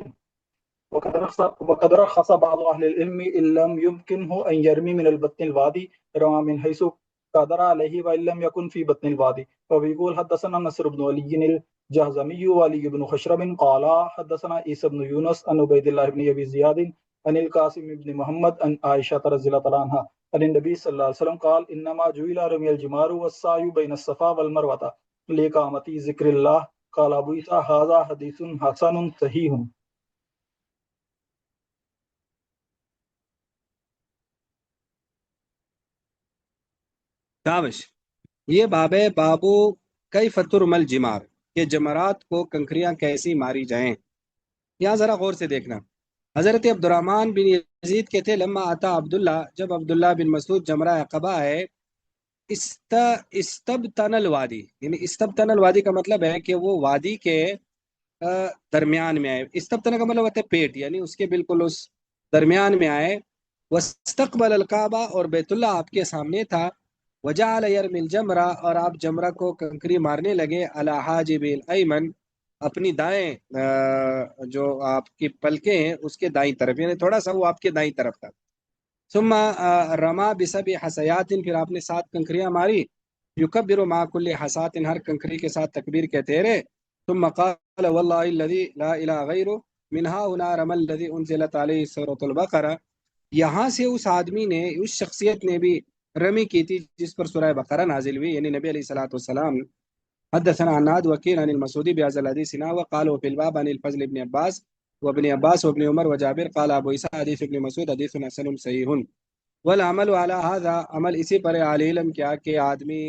وقد رخص بعض اهل العلم ان لم يمكنه ان يرمي من البطن الوادي رمى من حيث قدر عليه وان لم يكن في بطن الوادي وبيقول حدثنا نصر بن علي الجهزمي وعلي بن خشرم قال حدثنا عيسى بن يونس عن عبيد الله بن ابي زياد عن القاسم بن محمد عن عائشة رضي الله عنها عن النبي صلى الله عليه وسلم قال انما جعل رمي الجمار والسعي بين الصفا والمروة لإقامة ذكر الله قال ابو عيسى هذا حديث حسن صحيح۔ شابش۔ یہ باب ہے بابو کیف ترمى الجمار، کہ جمرات کو کنکریاں کیسی ماری جائیں۔ یہاں ذرا غور سے دیکھنا، حضرت عبد الرحمن بن یزید کہتے لما آتا عبداللہ، جب عبداللہ بن مسعود جمرہ عقبہ ہے، استبطن الوادی، یعنی استبطن الوادی کا مطلب ہے کہ وہ وادی کے درمیان میں آئے۔ استبطن کا مطلب ہوتا ہے پیٹ، یعنی اس کے بالکل اس درمیان میں آئے۔ واستقبل الکعبہ، اور بیت اللہ آپ کے سامنے تھا۔ وجعل يرمي الجمرہ، اور آپ جمرہ کو کنکری مارنے لگے، علی حاجب الایمن، اپنی دائیں جو آپ کی پلکیں ہیں اس کے دائیں طرف، یعنی تھوڑا سا وہ آپ کے دائیں طرف تھا۔ ثم رما بسبع حصیات، پھر آپ نے 7 کنکریاں ماری۔ یکبر مع کل حصات، ہر کنکری کے ساتھ تکبیر کہتے رہے۔ ثم قال والله الذي لا اله غيره منها هنا رمى الذي انزلت عليه سورة البقرہ، یہاں سے اس آدمی نے، اس شخصیت نے بھی رمی کی تھی جس پر سورہ بقرہ نازل ہوئی، یعنی نبی علیہ الصلوۃ والسلام۔ حدثنا عناد وكيع عن المسعودي بهذا الحديث وقالوا في الباب عن الفضل بن عباس وابن عمر وجابر قال ابو عيسى حديث ابن مسعود حديث حسن صحيح والعمل على هذا، عمل اسی پر اہل علم کیا کہ آدمی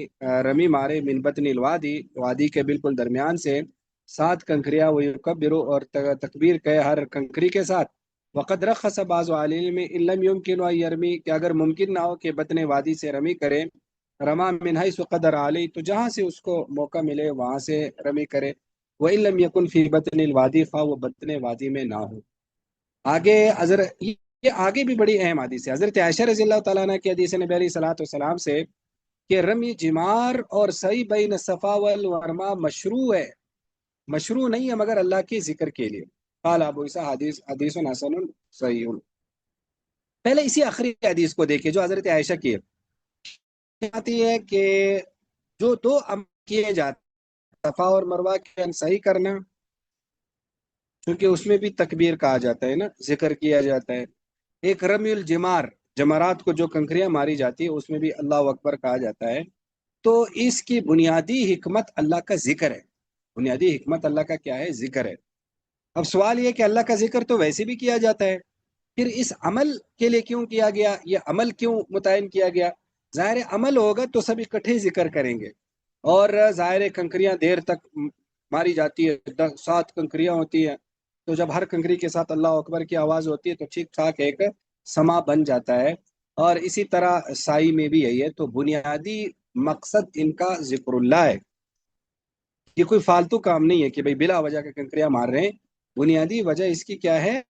رمی مارے من بطن الوادی، وادی کے بالکل درمیان سے 7 کنکریاں، وہ یکبرو، اور تکبیر کہے ہر کنکری کے ساتھ، وقد رخص بعض العلم ان لم يمكن ان يرمی، کہ اگر ممکن نہ ہو کہ بطن وادی سے رمی کرے، رما من حیث قدر علی، تو جہاں سے اس کو موقع ملے وہاں سے رمی کرے، وان لم یکن فی بطن الوادی، خواہ وہ بطن وادی میں نہ ہو۔ آگے حضرت یہ آگے بھی بڑی اہم حدیث ہے، حضرت عائشہ رضی اللہ تعالیٰ عنہ کی حدیث نبی علیہ الصلوۃ والسلام سے کہ رمی جمار اور سعی بین الصفا والمروہ مشروع ہے، مشروع نہیں ہے مگر اللہ کے ذکر کے لیے۔ قال ابو عیسیٰ حدیث حسن صحیح۔ پہلے اسی آخری حدیث کو دیکھیں جو حضرت عائشہ کی ہے، آتی ہے کہ جو دو عمل کیے جاتے ہیں، صفا اور مروہ کے صحیح کرنا، کیونکہ اس میں بھی تکبیر کہا جاتا ہے نا، ذکر کیا جاتا ہے۔ ایک رمی الجمار، جمرات کو جو کنکریاں ماری جاتی ہے اس میں بھی اللہ اکبر کہا جاتا ہے۔ تو اس کی بنیادی حکمت اللہ کا ذکر ہے، بنیادی حکمت اللہ کا کیا ہے؟ ذکر ہے۔ اب سوال یہ کہ اللہ کا ذکر تو ویسے بھی کیا جاتا ہے، پھر اس عمل کے لیے کیوں کیا گیا؟ یہ عمل کیوں متعین کیا گیا؟ ظاہر عمل ہوگا تو سب اکٹھے ذکر کریں گے، اور ظاہر کنکریاں دیر تک ماری جاتی ہے، 7 کنکریاں ہوتی ہیں، تو جب ہر کنکری کے ساتھ اللہ اکبر کی آواز ہوتی ہے تو ٹھیک ٹھاک ایک سما بن جاتا ہے۔ اور اسی طرح سائی میں بھی یہی ہے۔ تو بنیادی مقصد ان کا ذکر اللہ ہے، یہ کوئی فالتو کام نہیں ہے کہ بھئی بلا وجہ کا کنکریاں مار رہے ہیں، بنیادی وجہ اس کی کیا ہے؟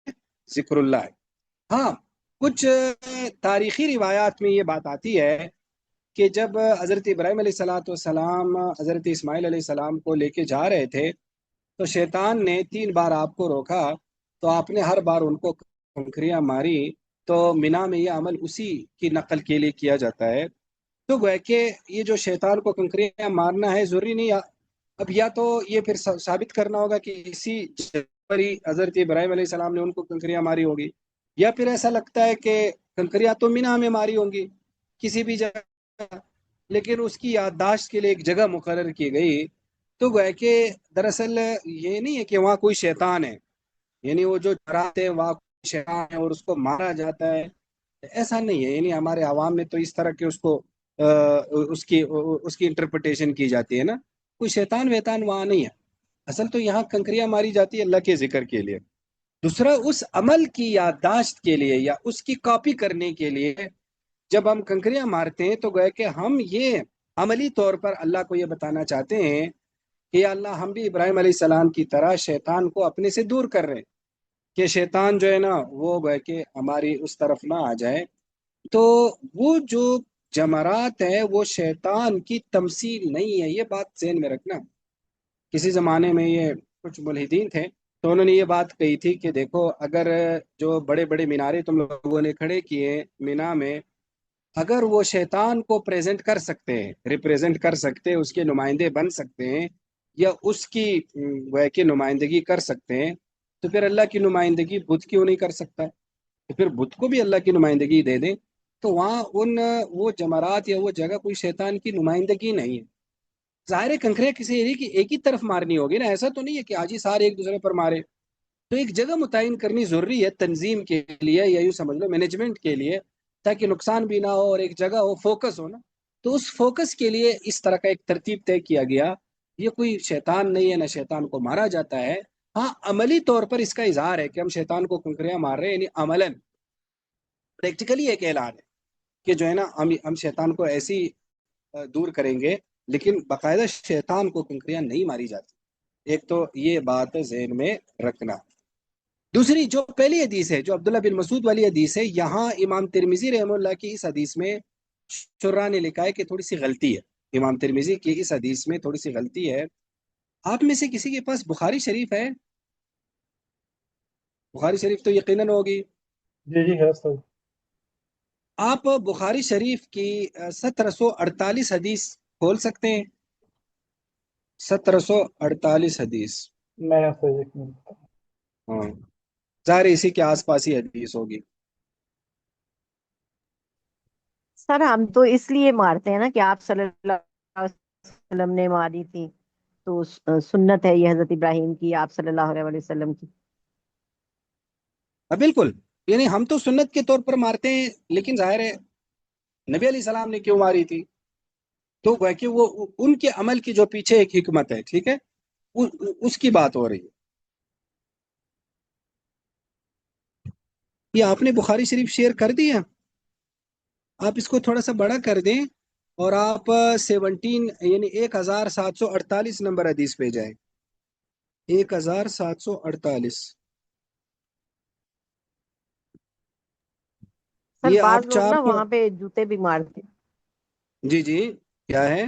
ذکر اللہ ہے۔ ہاں، کچھ تاریخی روایات میں یہ بات آتی ہے کہ جب حضرت ابراہیم علیہ السلام حضرت اسماعیل علیہ السلام کو لے کے جا رہے تھے تو شیطان نے 3 بار آپ کو روکا، تو آپ نے ہر بار ان کو کنکریاں ماری۔ تو مینا میں یہ عمل اسی کی نقل کے لیے کیا جاتا ہے۔ تو گویا کہ یہ جو شیطان کو کنکریاں مارنا ہے ضروری نہیں، اب یا تو یہ پھر ثابت کرنا ہوگا کہ اسی جگہ پر ہی حضرت ابراہیم علیہ السلام نے ان کو کنکریاں ماری ہوگی، یا پھر ایسا لگتا ہے کہ کنکریاں تو مینا میں ماری ہوں گی کسی بھی جگہ، لیکن اس کی یادداشت کے لیے ایک جگہ مقرر کی گئی۔ تو گویا کہ دراصل یہ نہیں ہے کہ وہاں کوئی شیطان ہے، یعنی وہ جو جراتے ہیں وہاں کوئی شیطان ہے اور اس کو مارا جاتا ہے، ایسا نہیں ہے۔ یعنی ہمارے عوام میں تو اس طرح کے اس کی انٹرپریٹیشن کی جاتی ہے نا، کوئی شیطان ویتان وہاں نہیں ہے، اصل تو یہاں کنکریاں ماری جاتی ہے اللہ کے ذکر کے لیے۔ دوسرا، اس عمل کی یادداشت کے لیے یا اس کی کاپی کرنے کے لیے جب ہم کنکریاں مارتے ہیں تو گویا کہ ہم یہ عملی طور پر اللہ کو یہ بتانا چاہتے ہیں کہ یا اللہ ہم بھی ابراہیم علیہ السلام کی طرح شیطان کو اپنے سے دور کر رہے ہیں، کہ شیطان جو ہے نا وہ گویا کہ ہماری اس طرف نہ آ جائے۔ تو وہ جو جمرات ہے وہ شیطان کی تمثیل نہیں ہے، یہ بات ذہن میں رکھنا۔ کسی زمانے میں یہ کچھ ملحدین تھے تو انہوں نے یہ بات کہی تھی کہ دیکھو، اگر جو بڑے بڑے مینارے تم لوگوں نے کھڑے کیے مینا میں، اگر وہ شیطان کو پریزنٹ کر سکتے ہیں، ریپریزنٹ کر سکتے ہیں، اس کے نمائندے بن سکتے ہیں، یا اس کی وہ کہ نمائندگی کر سکتے ہیں، تو پھر اللہ کی نمائندگی بت کیوں نہیں کر سکتا؟ تو پھر بت کو بھی اللہ کی نمائندگی دے دیں۔ تو وہاں وہ جمرات یا وہ جگہ کوئی شیطان کی نمائندگی نہیں ہے۔ ظاہر کنکریاں کسی ایک ہی طرف مارنی ہوگی نا، ایسا تو نہیں ہے کہ آج ہی سارے ایک دوسرے پر مارے۔ تو ایک جگہ متعین کرنی ضروری ہے تنظیم کے لیے، یا یوں سمجھ لو مینجمنٹ کے لیے، تاکہ نقصان بھی نہ ہو اور ایک جگہ ہو، فوکس ہو نا۔ تو اس فوکس کے لیے اس طرح کا ایک ترتیب طے کیا گیا۔ یہ کوئی شیطان نہیں ہے، نہ شیطان کو مارا جاتا ہے۔ ہاں، عملی طور پر اس کا اظہار ہے کہ ہم شیطان کو کنکریاں مار رہے ہیں، یعنی عملاً پریکٹیکلی ایک اعلان ہے کہ جو ہے نا ہم شیطان کو ایسی دور کریں گے، لیکن باقاعدہ شیطان کو کنکریاں نہیں ماری جاتی۔ ایک تو یہ بات ذہن میں رکھنا۔ دوسری جو پہلی حدیث ہے، جو عبداللہ بن مسعود والی حدیث ہے، یہاں امام ترمذی رحمہ اللہ کی اس حدیث میں شراح نے لکھا ہے کہ تھوڑی سی غلطی ہے، امام ترمذی کی اس حدیث میں تھوڑی سی غلطی ہے۔ آپ میں سے کسی کے پاس بخاری شریف ہے؟ بخاری شریف تو یقیناً ہوگی۔ جی جی ہے سر۔ آپ بخاری شریف کی 1748 حدیث کھول سکتے ہیں؟ 1748 حدیث، میں سر ایک منٹ۔ ہاں ظاہر اسی کے آس پاس ہی حدیث ہوگی۔ سر ہم تو اس لیے مارتے ہیں نا کہ آپ صلی اللہ علیہ وسلم نے ماری تھی، تو سنت ہے یہ حضرت ابراہیم کی، آپ صلی اللہ علیہ وسلم کی۔ بالکل، یعنی ہم تو سنت کے طور پر مارتے ہیں، لیکن ظاہر ہے نبی علیہ السلام نے کیوں ماری تھی؟ تو وہ کہ وہ ان کے عمل کی جو پیچھے ایک حکمت ہے، ٹھیک ہے، اس کی بات ہو رہی ہے۔ یہ آپ نے بخاری شریف شیئر کر دیا؟ آپ اس کو تھوڑا سا بڑا کر دیں اور آپ 1748 نمبر حدیث پہ جائیں. 1748. سر یہ بعض آپ لوگ نا چار وہاں پہ جوتے بھی مارتے ہیں. جی جی کیا ہے؟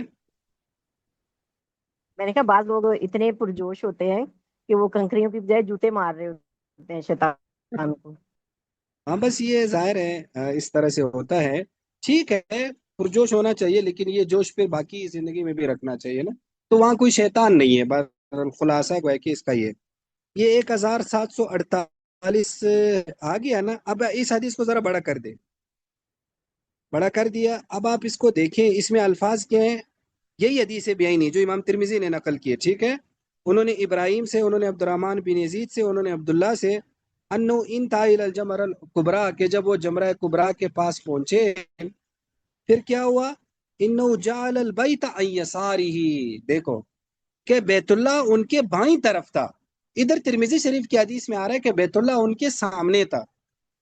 میں نے کہا بعض لوگ اتنے پرجوش ہوتے ہیں کہ وہ کنکریوں کی بجائے جوتے مار رہے ہوتے ہیں شیطان کو. ہاں بس یہ ظاہر ہے اس طرح سے ہوتا ہے. ٹھیک ہے پرجوش ہونا چاہیے لیکن یہ جوش پھر باقی زندگی میں بھی رکھنا چاہیے نا. تو وہاں کوئی شیطان نہیں ہے. بس خلاصہ کو ہے کہ اس کا یہ 1748 آ گیا نا. اب اس حدیث کو ذرا بڑا کر دیں. بڑا کر دیا. اب آپ اس کو دیکھیں اس میں الفاظ کیا ہیں. یہی حدیث بیانی جو امام ترمذی نے نقل کی ہے. ٹھیک ہے انہوں نے ابراہیم سے, انہوں نے عبد الرحمن بن یزید سے, انہوں نے عبداللہ سے انو ان تائل الجمر الکبرا کہ جب وہ جمرہ کبرا کے پاس پہنچے پھر کیا ہوا. انو جعل البیت عن یسارہ. دیکھو کہ بیت اللہ ان کے بائیں طرف تھا. ادھر ترمذی شریف کی حدیث میں آ رہا ہے کہ بیت اللہ ان کے سامنے تھا.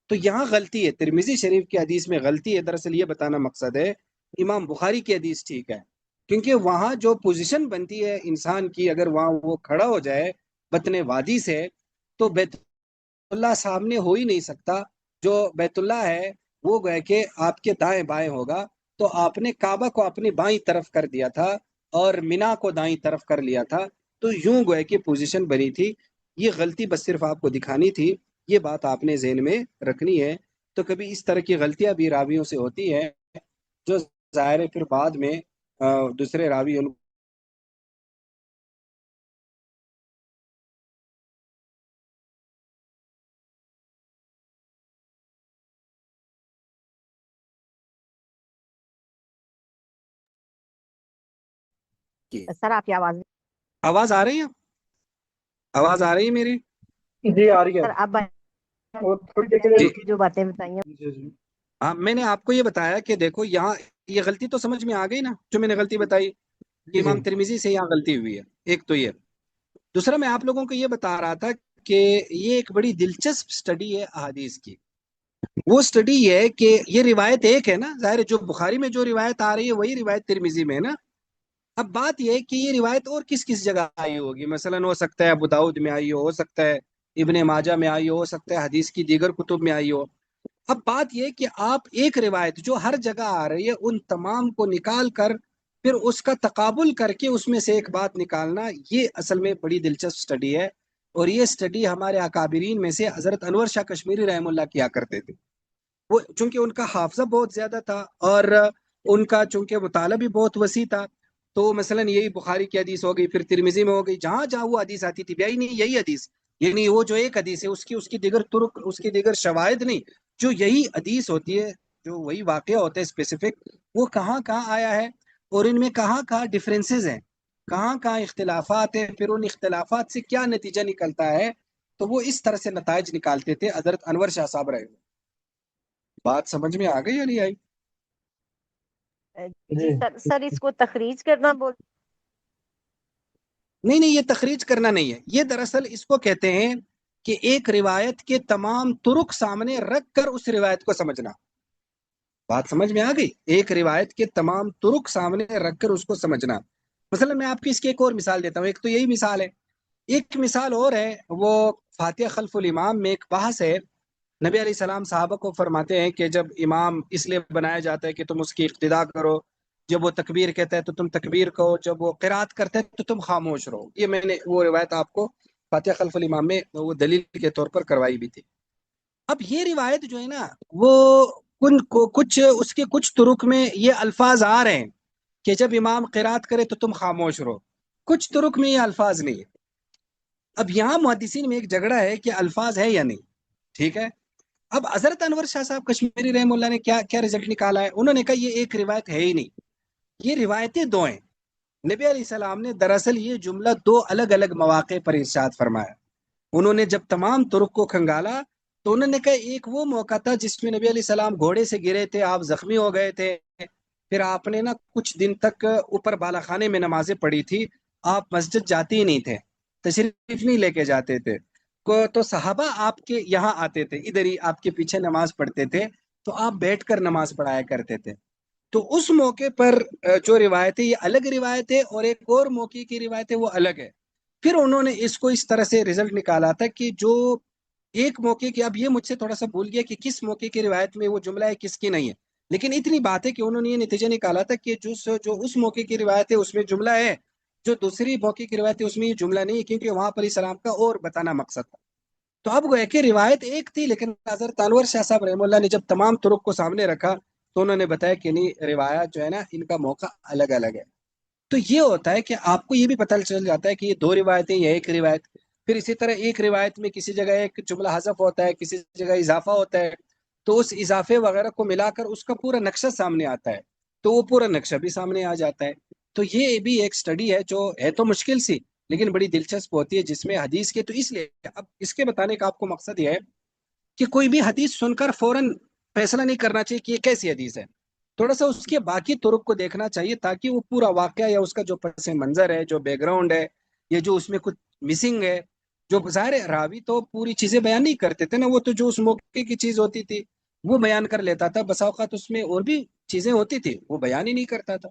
تو یہاں غلطی ہے. ترمذی شریف کی حدیث میں غلطی ہے. دراصل یہ بتانا مقصد ہے امام بخاری کی حدیث ٹھیک ہے کیونکہ وہاں جو پوزیشن بنتی ہے انسان کی, اگر وہاں وہ کھڑا ہو جائے بطن وادی سے تو بیت اللہ سامنے ہو ہی نہیں سکتا. جو بیت اللہ ہے وہ گویا کہ آپ کے دائیں بائیں ہوگا. تو آپ نے کعبہ کو اپنی بائیں طرف کر دیا تھا اور مینا کو دائیں طرف کر لیا تھا. تو یوں گویا کہ پوزیشن بنی تھی. یہ غلطی بس صرف آپ کو دکھانی تھی. یہ بات آپ نے ذہن میں رکھنی ہے. تو کبھی اس طرح کی غلطیاں بھی راویوں سے ہوتی ہے جو ظاہر ہے پھر بعد میں دوسرے راوی ان کی. سر آپ کی آواز آواز آ رہی ہے؟ آواز آ رہی ہے میری؟ جی آ رہی ہے. سر آپ اور تھوڑی دیر کے لیے جی رکیے. جو باتیں بتائی ہیں. جی جی ہاں میں نے آپ کو یہ بتایا کہ دیکھو یہاں یہ غلطی تو سمجھ میں آ گئی نا جو میں نے غلطی بتائی. جی امام ترمذی سے یہاں غلطی ہوئی ہے. ایک تو یہ. دوسرا میں آپ لوگوں کو یہ بتا رہا تھا کہ یہ ایک بڑی دلچسپ سٹڈی ہے احادیث کی. وہ سٹڈی یہ ہے کہ یہ روایت ایک ہے نا, ظاہر ہے جو بخاری میں جو روایت آ رہی ہے وہی روایت ترمذی میں ہے نا. اب بات یہ ہے کہ یہ روایت اور کس کس جگہ آئی ہوگی. مثلا ہو سکتا ہے ابو داؤد میں آئی ہو سکتا ہے ابن ماجہ میں آئی ہو سکتا ہے حدیث کی دیگر کتب میں آئی ہو. اب بات یہ کہ آپ ایک روایت جو ہر جگہ آ رہی ہے ان تمام کو نکال کر پھر اس کا تقابل کر کے اس میں سے ایک بات نکالنا, یہ اصل میں بڑی دلچسپ سٹڈی ہے. اور یہ سٹڈی ہمارے اکابرین میں سے حضرت انور شاہ کشمیری رحم اللہ کیا کرتے تھے. وہ چونکہ ان کا حافظہ بہت زیادہ تھا اور ان کا چونکہ مطالعہ بھی بہت وسیع تھا. تو مثلا یہی بخاری کی حدیث ہو گئی, پھر ترمذی میں ہو گئی, جہاں جہاں وہ حدیث آتی تھی بھائی نہیں یہی حدیث, یعنی وہ جو ایک حدیث ہے اس کی دیگر طرق, اس کی دیگر شواہد نہیں, جو یہی حدیث ہوتی ہے جو وہی واقعہ ہوتا ہے اسپیسیفک, وہ کہاں کہاں آیا ہے اور ان میں کہاں کہاں ڈفرینسز ہیں, کہاں کہاں اختلافات ہیں, پھر ان اختلافات سے کیا نتیجہ نکلتا ہے. تو وہ اس طرح سے نتائج نکالتے تھے حضرت انور شاہ صاحب رہے. بات سمجھ میں آ گئی یا نہیں آئی؟ جی سر, سر اس کو تخریج کرنا بول. نہیں یہ تخریج کرنا نہیں ہے. یہ دراصل اس کو کہتے ہیں کہ ایک روایت کے تمام طرق سامنے رکھ کر اس روایت کو سمجھنا. بات سمجھ میں آ گئی؟ ایک روایت کے تمام طرق سامنے رکھ کر اس کو سمجھنا. مثلا میں آپ کی اس کی ایک اور مثال دیتا ہوں. ایک تو یہی مثال ہے, ایک مثال اور ہے, وہ فاتحہ خلف الامام میں ایک بحث ہے. نبی علیہ السلام صحابہ کو فرماتے ہیں کہ جب امام اس لیے بنایا جاتا ہے کہ تم اس کی اقتداء کرو, جب وہ تکبیر کہتا ہے تو تم تکبیر کہو, جب وہ قرات کرتا ہے تو تم خاموش رہو. یہ میں نے وہ روایت آپ کو فاتحہ خلف الامام میں وہ دلیل کے طور پر کروائی بھی تھی. اب یہ روایت جو ہے نا وہ کچھ اس کے کچھ طرق میں یہ الفاظ آ رہے ہیں کہ جب امام قرات کرے تو تم خاموش رہو, کچھ طرق میں یہ الفاظ نہیں ہے. اب یہاں محدثین میں ایک جھگڑا ہے کہ الفاظ ہے یا نہیں. ٹھیک ہے, اب حضرت انور شاہ صاحب کشمیری رحم اللہ نے کیا رزلٹ نکالا ہے. انہوں نے کہا یہ ایک روایت ہے ہی نہیں, یہ روایتیں دو ہیں. نبی علیہ السلام نے دراصل یہ جملہ دو الگ الگ مواقع پر ارشاد فرمایا. انہوں نے جب تمام طرق کو کھنگالا تو انہوں نے کہا ایک وہ موقع تھا جس میں نبی علیہ السلام گھوڑے سے گرے تھے, آپ زخمی ہو گئے تھے, پھر آپ نے نا کچھ دن تک اوپر بالا خانے میں نمازیں پڑھی تھی, آپ مسجد جاتے ہی نہیں تھے, تشریف نہیں لے کے جاتے تھے. تو صحابہ آپ کے یہاں آتے تھے، ادھر ہی آپ کے پیچھے نماز پڑھتے تھے، تو آپ بیٹھ کر نماز پڑھایا کرتے تھے. تو اس موقع پر جو روایت ہے یہ الگ روایت ہے، اور ایک اور موقع کی روایت ہے وہ الگ ہے. پھر انہوں نے اس کو اس طرح سے رزلٹ نکالا تھا کہ جو ایک موقع کی، اب یہ مجھ سے تھوڑا سا بھول گیا کہ کس موقع کی روایت میں وہ جملہ ہے کس کی نہیں ہے، لیکن اتنی بات ہے کہ انہوں نے یہ نتیجہ نکالا تھا کہ جو اس موقع کی روایت ہے اس میں جملہ ہے، جو دوسری موقع کی روایت ہے اس میں یہ جملہ نہیں ہے، کیونکہ وہاں پر السلام کا اور بتانا مقصد تھا. تو اب گویا کہ روایت ایک تھی، لیکن حضرت انور شاہ صاحب رحمہ اللہ نے جب تمام طرق کو سامنے رکھا تو انہوں نے بتایا کہ نہیں، روایات جو ہے نا ان کا موقع الگ الگ ہے. تو یہ ہوتا ہے کہ آپ کو یہ بھی پتہ چل جاتا ہے کہ یہ دو روایتیں یا ایک روایت. پھر اسی طرح ایک روایت میں کسی جگہ ایک جملہ حذف ہوتا ہے، کسی جگہ اضافہ ہوتا ہے، تو اس اضافے وغیرہ کو ملا کر اس کا پورا نقشہ سامنے آتا ہے، تو وہ پورا نقشہ بھی سامنے آ جاتا ہے. تو یہ بھی ایک سٹڈی ہے جو ہے تو مشکل سی، لیکن بڑی دلچسپ ہوتی ہے، جس میں حدیث کے، تو اس لیے اب اس کے بتانے کا آپ کو مقصد یہ ہے کہ کوئی بھی حدیث سن کر فوراً فیصلہ نہیں کرنا چاہیے کہ یہ کیسی حدیث ہے. تھوڑا سا اس کے باقی طرق کو دیکھنا چاہیے، تاکہ وہ پورا واقعہ یا اس کا جو پس منظر ہے، جو بیک گراؤنڈ ہے، یا جو اس میں کچھ مسنگ ہے، جو ظاہر راوی تو پوری چیزیں بیان نہیں کرتے تھے نا، وہ تو جو اس موقع کی چیز ہوتی تھی وہ بیان کر لیتا تھا. بسا اوقات اس میں اور بھی چیزیں ہوتی تھی وہ بیان ہی نہیں کرتا تھا،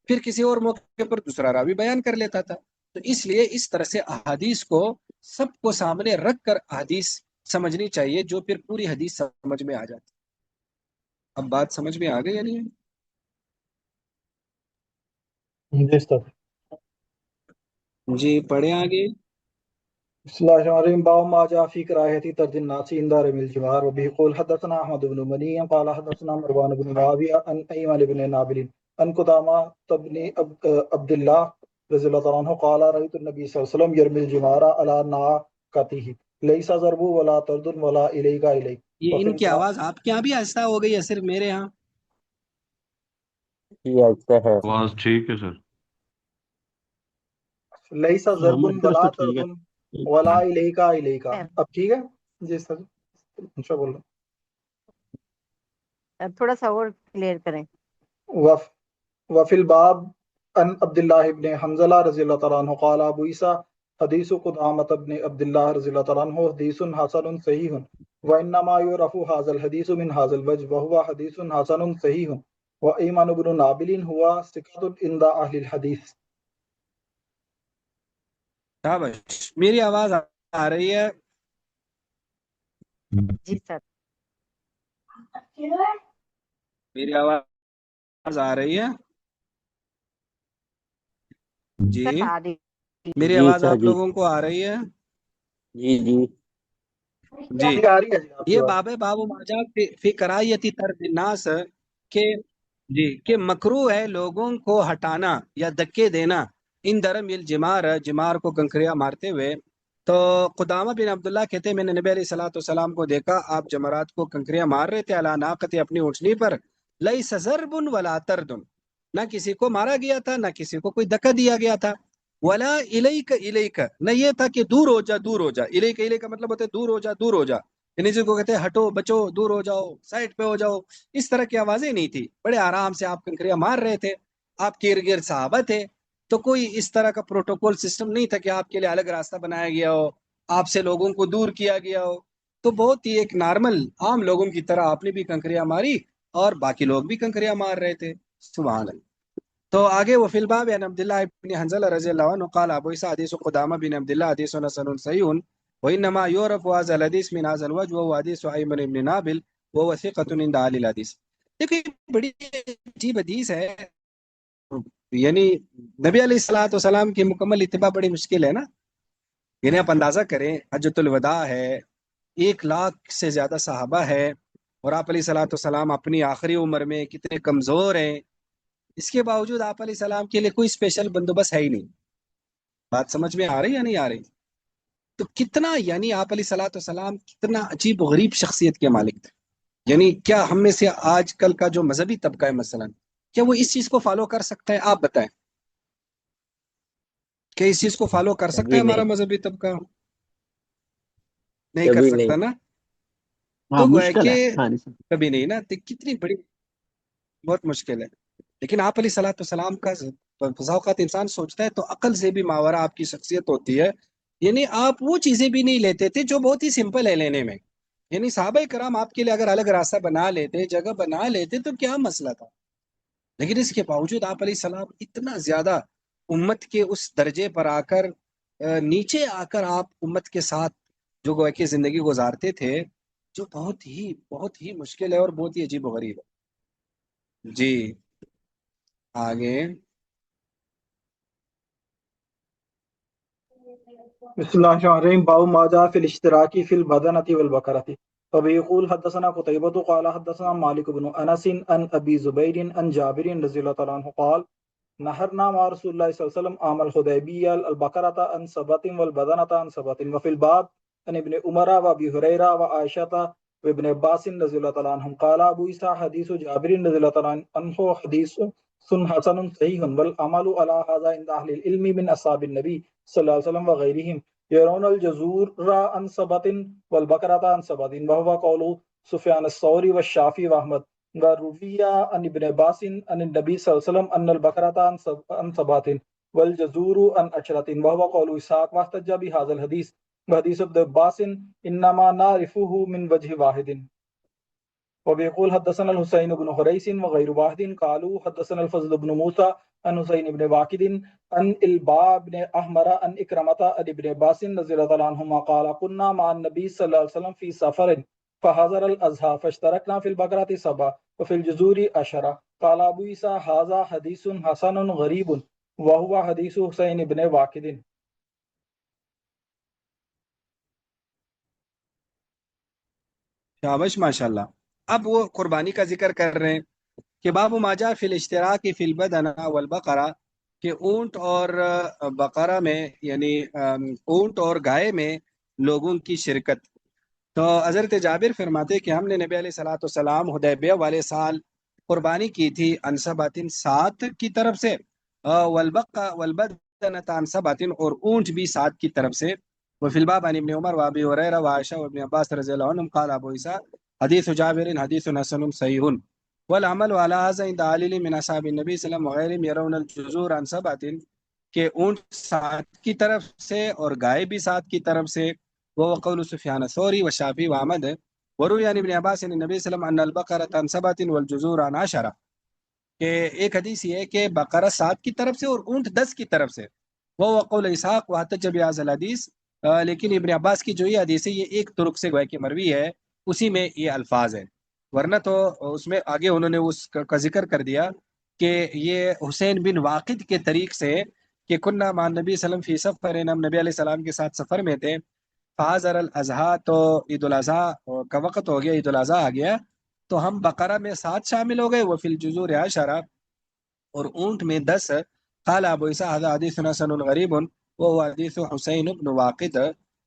پھر کسی اور موقع پر دوسرا راوی بیان کر لیتا تھا. تو اس لیے اس طرح سے احادیث کو سب کو سامنے رکھ کر احادیث سمجھنی چاہیے، جو پھر پوری حدیث سمجھ میں آ جاتی. اب بات سمجھ میں آ گئی یا نہیں؟ جی استاد. جی پڑھیں آگے. بسم الله الرحمن الرحيم. باب ما جاء في كراهية طرد الناس عند رمي الجمار. وبه يقول حدثنا أحمد بن مني قال حدثنا مروان بن معاوية عن أيمن بن نابل عن قدامة بن عبد الله رضي الله عنه قال رأيت النبي صلى الله عليه وسلم يرمي الجمار على ناقته ليس ضرب ولا طرد ولا إليك إليك. یہ وفي ان کی آواز آپ کے یہاں بھی آہستہ ہو گئی ہے صرف میرے یہاں؟ جی آہستہ ہے. آواز ٹھیک ہے سر. ليس ضرب ہماری طرف ولا سے ٹھیک طرد ہے. ولا إليك إليك. اب ٹھیک ہے جی استاد انشاء اللہ. تھوڑا سا اور کلیئر کریں. وفي الباب عن عبد الله بن حنظلة رضي الله تعالى عنه قال أبو عيسى حديث قدامة بن عبد الله رضي الله تعالى عنه حديث حسن صحيح وإنما يعرف هذا الحديث من هذا الوجه وهو حديث حسن صحيح وأيمن بن نابل هو ثقة عند أهل الحديث. شاباش. میری آواز آ رہی ہے؟ جی سر. میری آواز آ رہی ہے؟ جی سر آ رہی. میری جی آواز سر آپ جی. لوگوں کو آ رہی ہے؟ جی جی. جی. آ رہی ہے جی آپ کی یہ بات. باب ماجا فی کراہیت طرد الناس کہ جی کہ مکروہ ہے لوگوں کو ہٹانا یا دھکے دینا ان درم الجمار، جمار کو کنکریاں مارتے ہوئے. تو قدامہ بن عبداللہ کہتے ہیں میں نے نبی علیہ الصلوۃ والسلام کو دیکھا، آپ جمرات کو کنکریاں مار رہے تھے علی ناقتی، اپنی اونٹنی پر. لیس ضرب ولا طرد، نہ کسی کو مارا گیا تھا نہ کسی کو کوئی دھکا دیا گیا تھا. ولا الیک الیک، نہ یہ تھا کہ دور ہو جا دور ہو جا. الیک الیک کا مطلب ہوتا ہے دور ہو جا دور ہو جا، یعنی جس کو کہتے ہیں ہٹو بچو دور ہو جاؤ سائڈ پہ ہو جاؤ. اس طرح کی آوازیں نہیں تھی، بڑے آرام سے آپ کنکریاں مار رہے تھے. آپ کے ارد گرد صحابہ تھے، تو کوئی اس طرح کا پروٹوکول سسٹم نہیں تھا کہ آپ کے لیے الگ راستہ بنایا گیا ہو، آپ سے لوگوں کو دور کیا گیا ہو. تو بہت ہی ایک نارمل عام لوگوں کی طرح آپ نے بھی کنکریاں ماری اور باقی لوگ بھی کنکریاں مار رہے تھے. سبحان اللہ. تو آگے وہ فی الباب عن عبداللہ بن حنظلہ رضی اللہ عنہ قال ابو عیسیٰ حدیث قدامہ بن عبداللہ حدیث حسن صحیح وإنما يعرف هذا الحديث من هذا الوجه وهو حديث أيمن بن نابل وهو ثقة عند أهل الحديث. دیکھیں بڑی عجیب حدیث ہے، یعنی نبی علیہ الصلوۃ والسلام کی مکمل اتباع بڑی مشکل ہے نا. یعنی آپ اندازہ کریں حجۃ الوداع ہے، 1,00,000 سے زیادہ صحابہ ہے، اور آپ علیہ الصلوۃ والسلام اپنی آخری عمر میں کتنے کمزور ہیں، اس کے باوجود آپ علیہ السلام کے لیے کوئی اسپیشل بندوبست ہے ہی نہیں. بات سمجھ میں آ رہی یا نہیں آ رہی؟ تو کتنا یعنی آپ علیہ الصلوۃ والسلام کتنا عجیب و غریب شخصیت کے مالک تھے. یعنی کیا ہم میں سے آج کل کا جو مذہبی طبقہ ہے مثلا، کیا وہ اس چیز کو فالو کر سکتا ہے؟ آپ بتائیں، کہ اس چیز کو فالو کر سکتا ہے کبھی ہمارا نہیں. مذہبی طبقہ؟ نہیں کر کبھی سکتا نہیں. نا. ہاں تو گویا مشکل کہ ہے. ہاں نہیں سر. کبھی نہیں نا. تو کتنی بڑی بہت مشکل ہے. لیکن آپ علیہ الصلوۃ والسلام کا بسا اوقات انسان سوچتا ہے تو عقل سے بھی ماورا آپ کی شخصیت ہوتی ہے یعنی آپ وہ چیزیں بھی نہیں لیتے تھے جو بہت ہی سمپل ہے لینے میں. یعنی صحابہ کرام آپ کے لیے اگر الگ راستہ بنا لیتے، جگہ بنا لیتے، تو کیا مسئلہ تھا؟ لیکن اس کے باوجود آپ علیہ السلام اتنا زیادہ امت کے اس درجے پر آ کر نیچے آ کر آپ امت کے ساتھ جو گویا کہ زندگی گزارتے تھے، جو بہت ہی مشکل ہے اور بہت ہی عجیب و غریب ہے. جی آگے. بسم الله الرحمن الرحيم. باب ما جاء في الاشتراك في البدنة والبقرة. فبيقول حدثنا قتيبة قال حدثنا مالك بن أنس عن أبي زبير عن جابر رضي الله تعالى عنه قال نهرنا مع رسول الله صلى الله عليه وسلم عام الحديبية البقرة عن سبت والبدنة عن سبت. وفي الباب عن ابن عمر وابي هريرة وعائشة وابن عباس رضي الله تعالى عنهم. قال أبو عيسى حديث جابر رضي الله تعالى عنه حديث حسن صحيح والعمل على هذا عند أهل العلم من أصحاب النبي صلى الله عليه وسلم وغيرهم يرون الجزور عن سبت والبقرة عن سبت وهو قول سفيان الثوري والشافعي وأحمد. وروي عن ابن عباس عن النبي صلى الله عليه وسلم أن البقرة عن سبات والجزور عن عشرة وهو قول إسحاق. واحتج بهذا الحديث وحديث ابن عباس إنما نعرفه من وجه واحد. وبيقول حدثنا الحسين بن حريث وغير واحد قالوا حدثنا الفضل بن موسى عن حسين بن واقد عن الباب بن أحمر عن إكرمة عن ابن عباس رضي الله عنهما قال كنا مع النبي صلى الله عليه وسلم في سفر فحضر الأضحى فاشتركنا في البقرة 7 وفي الجزور 10. قال أبو عيسى هذا حديث حسن غريب وهو حديث حسين بن واقد. شابش ماشاءاللہ. اب وہ قربانی کا ذکر کر رہے ہیں کہ باب ما جاء فی الاشتراک فی البدنہ والبقرہ، کہ اونٹ اور بقرہ میں یعنی اونٹ اور گائے میں لوگوں کی شرکت. تو حضرت جابر فرماتے کہ ہم نے نبی علیہ الصلوۃ والسلام حدیبیہ والے سال قربانی کی تھی انصباتن 7 کی طرف سے، والبدنۃ عن 7 اور اونٹ بھی 7 کی طرف سے. وفی الباب عن ابن عمر وابی ہریرہ وعائشہ وابن عباس رضی اللہ عنہم قال ابو عیسیٰ حدیث جابر حدیث حسن صحیح والعمل على هذا عند علی من اصحاب النبی صلی اللہ علیہ وسلم وغیرهم يرون الجزور عن 7 کہ اونٹ 7 کی طرف سے اور گائے بھی 7 کی طرف سے. وہ قول سفیان الثوری والشافعی وأحمد. وروی عن ابن عباس عن النبی صلی اللہ علیہ وسلم ان البقرۃ عن 7 والجزور عن 10، کہ ایک حدیث یہ ہے کہ بقرہ 7 کی طرف سے اور اونٹ 10 کی طرف سے. وہ قول اسحاق واحتج بهذا الحدیث، لیکن ابن عباس کی جو یہ حدیث ہے یہ ایک طرق سے گویا کہ مروی ہے، اسی میں یہ الفاظ ہیں، ورنہ تو اس میں آگے انہوں نے اس کا ذکر کر دیا کہ یہ حسین بن واقد کے طریق سے کہ کنہ مع نبی صلی اللہ علیہ وسلم فی سفر، ہم نبی علیہ السلام کے ساتھ سفر میں تھے. فحضر الاضحیٰ، تو عید الاضحیٰ کا وقت ہو گیا، عید الاضحیٰ آ گیا تو ہم بقرہ میں 7 شامل ہو گئے، وفی الجزور 10 اور اونٹ میں 10. قال ابو عیسیٰ هذا حدیث حسن غریب وهو حدیث حسین بن واقد.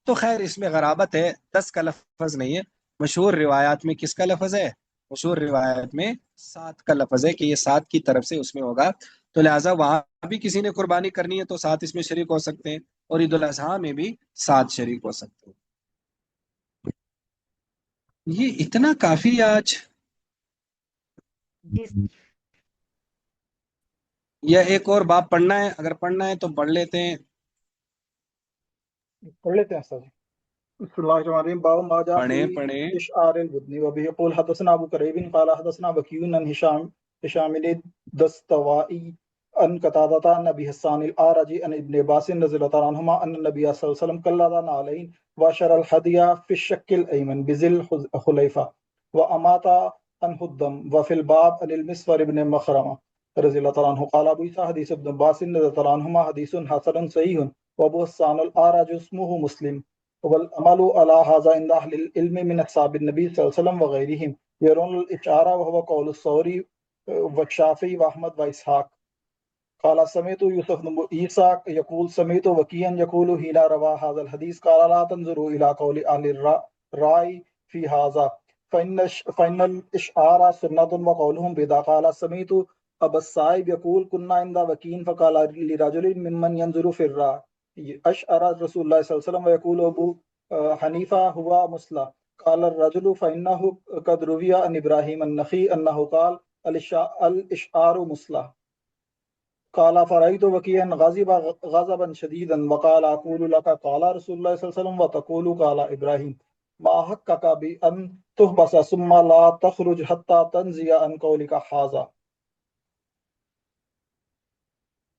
تو خیر اس میں غرابت ہے، 10 کا لفظ نہیں ہے. مشہور روایات میں کس کا لفظ ہے؟ مشہور روایت میں 7 کا لفظ ہے کہ یہ 7 کی طرف سے اس میں ہوگا. تو لہٰذا وہاں بھی کسی نے قربانی کرنی ہے تو 7 اس میں شریک ہو سکتے ہیں، اور عید الاضحیٰ میں بھی 7 شریک ہو سکتے ہیں. یہ اتنا کافی آج، جس یا ایک اور باب پڑھنا ہے؟ اگر پڑھنا ہے تو پڑھ لیتے ہیں. پڑھ لیتے ہیں سر. بسم الله الرحمن الرحيم. باب ما جاء في پڑھیں. إشعار البدن. وبه يقول حدثنا أبو كريب قال حدثنا وكيع عن هشام الدستوائي عن قتادة عن أبي حسان الأعرج عن ابن عباس رضي الله عنهما أن النبي صلى الله عليه وسلم قلد نعلين وأشار الهدي في الشق الأيمن بذي الحليفة وأمات عنه الدم. وفي الباب عن المسور بن مخرمة رضي الله عنه قال أبو عيسى حديث ابن عباس رضي الله عنهما حديث حسن صحيح وأبو حسان الأعرج اسمه مسلم. والعمل على هذا عند أهل العلم من أصحاب النبي صلى الله عليه وسلم وغيرهم يرون الإشارة وهو قول الثوري والشافعي وأحمد وإسحاق. قال سمعت يوسف بن عيسى يقول سمعت وكيعا يقول حين روى هذا الحديث قال لا تنظروا إلى قول أهل الرأي في هذا فإن الإشعار سنة وقولهم بدعة. قال سمعت أبا السائب يقول كنا عند وكيع فقال لرجل ممن ينظر في الرأي أشعر رسول الله صلى الله عليه وسلم ويقول أبو حنيفة هو مسلى. قال الرجل فإنه قد روي عن إبراهيم النخعي أنه قال الإشعار مسلى. قال فرأيت وكيعا غضبا شديدا وقال أقول لك قال رسول الله صلى الله عليه وسلم وتقول قال إبراهيم ما حقك بأن تحبس ثم لا تخرج حتى تنزي عن قولك هذا.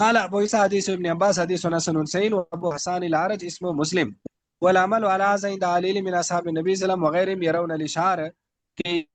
قال أبو عيسى حديث ابن عباس حديث حسن سعيد وأبو حسان الأعرج اسمه مسلم والعمل على هذا عند عليل من أصحاب النبي صلى الله عليه وسلم وغيرهم يرون الإشارة کہ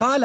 قال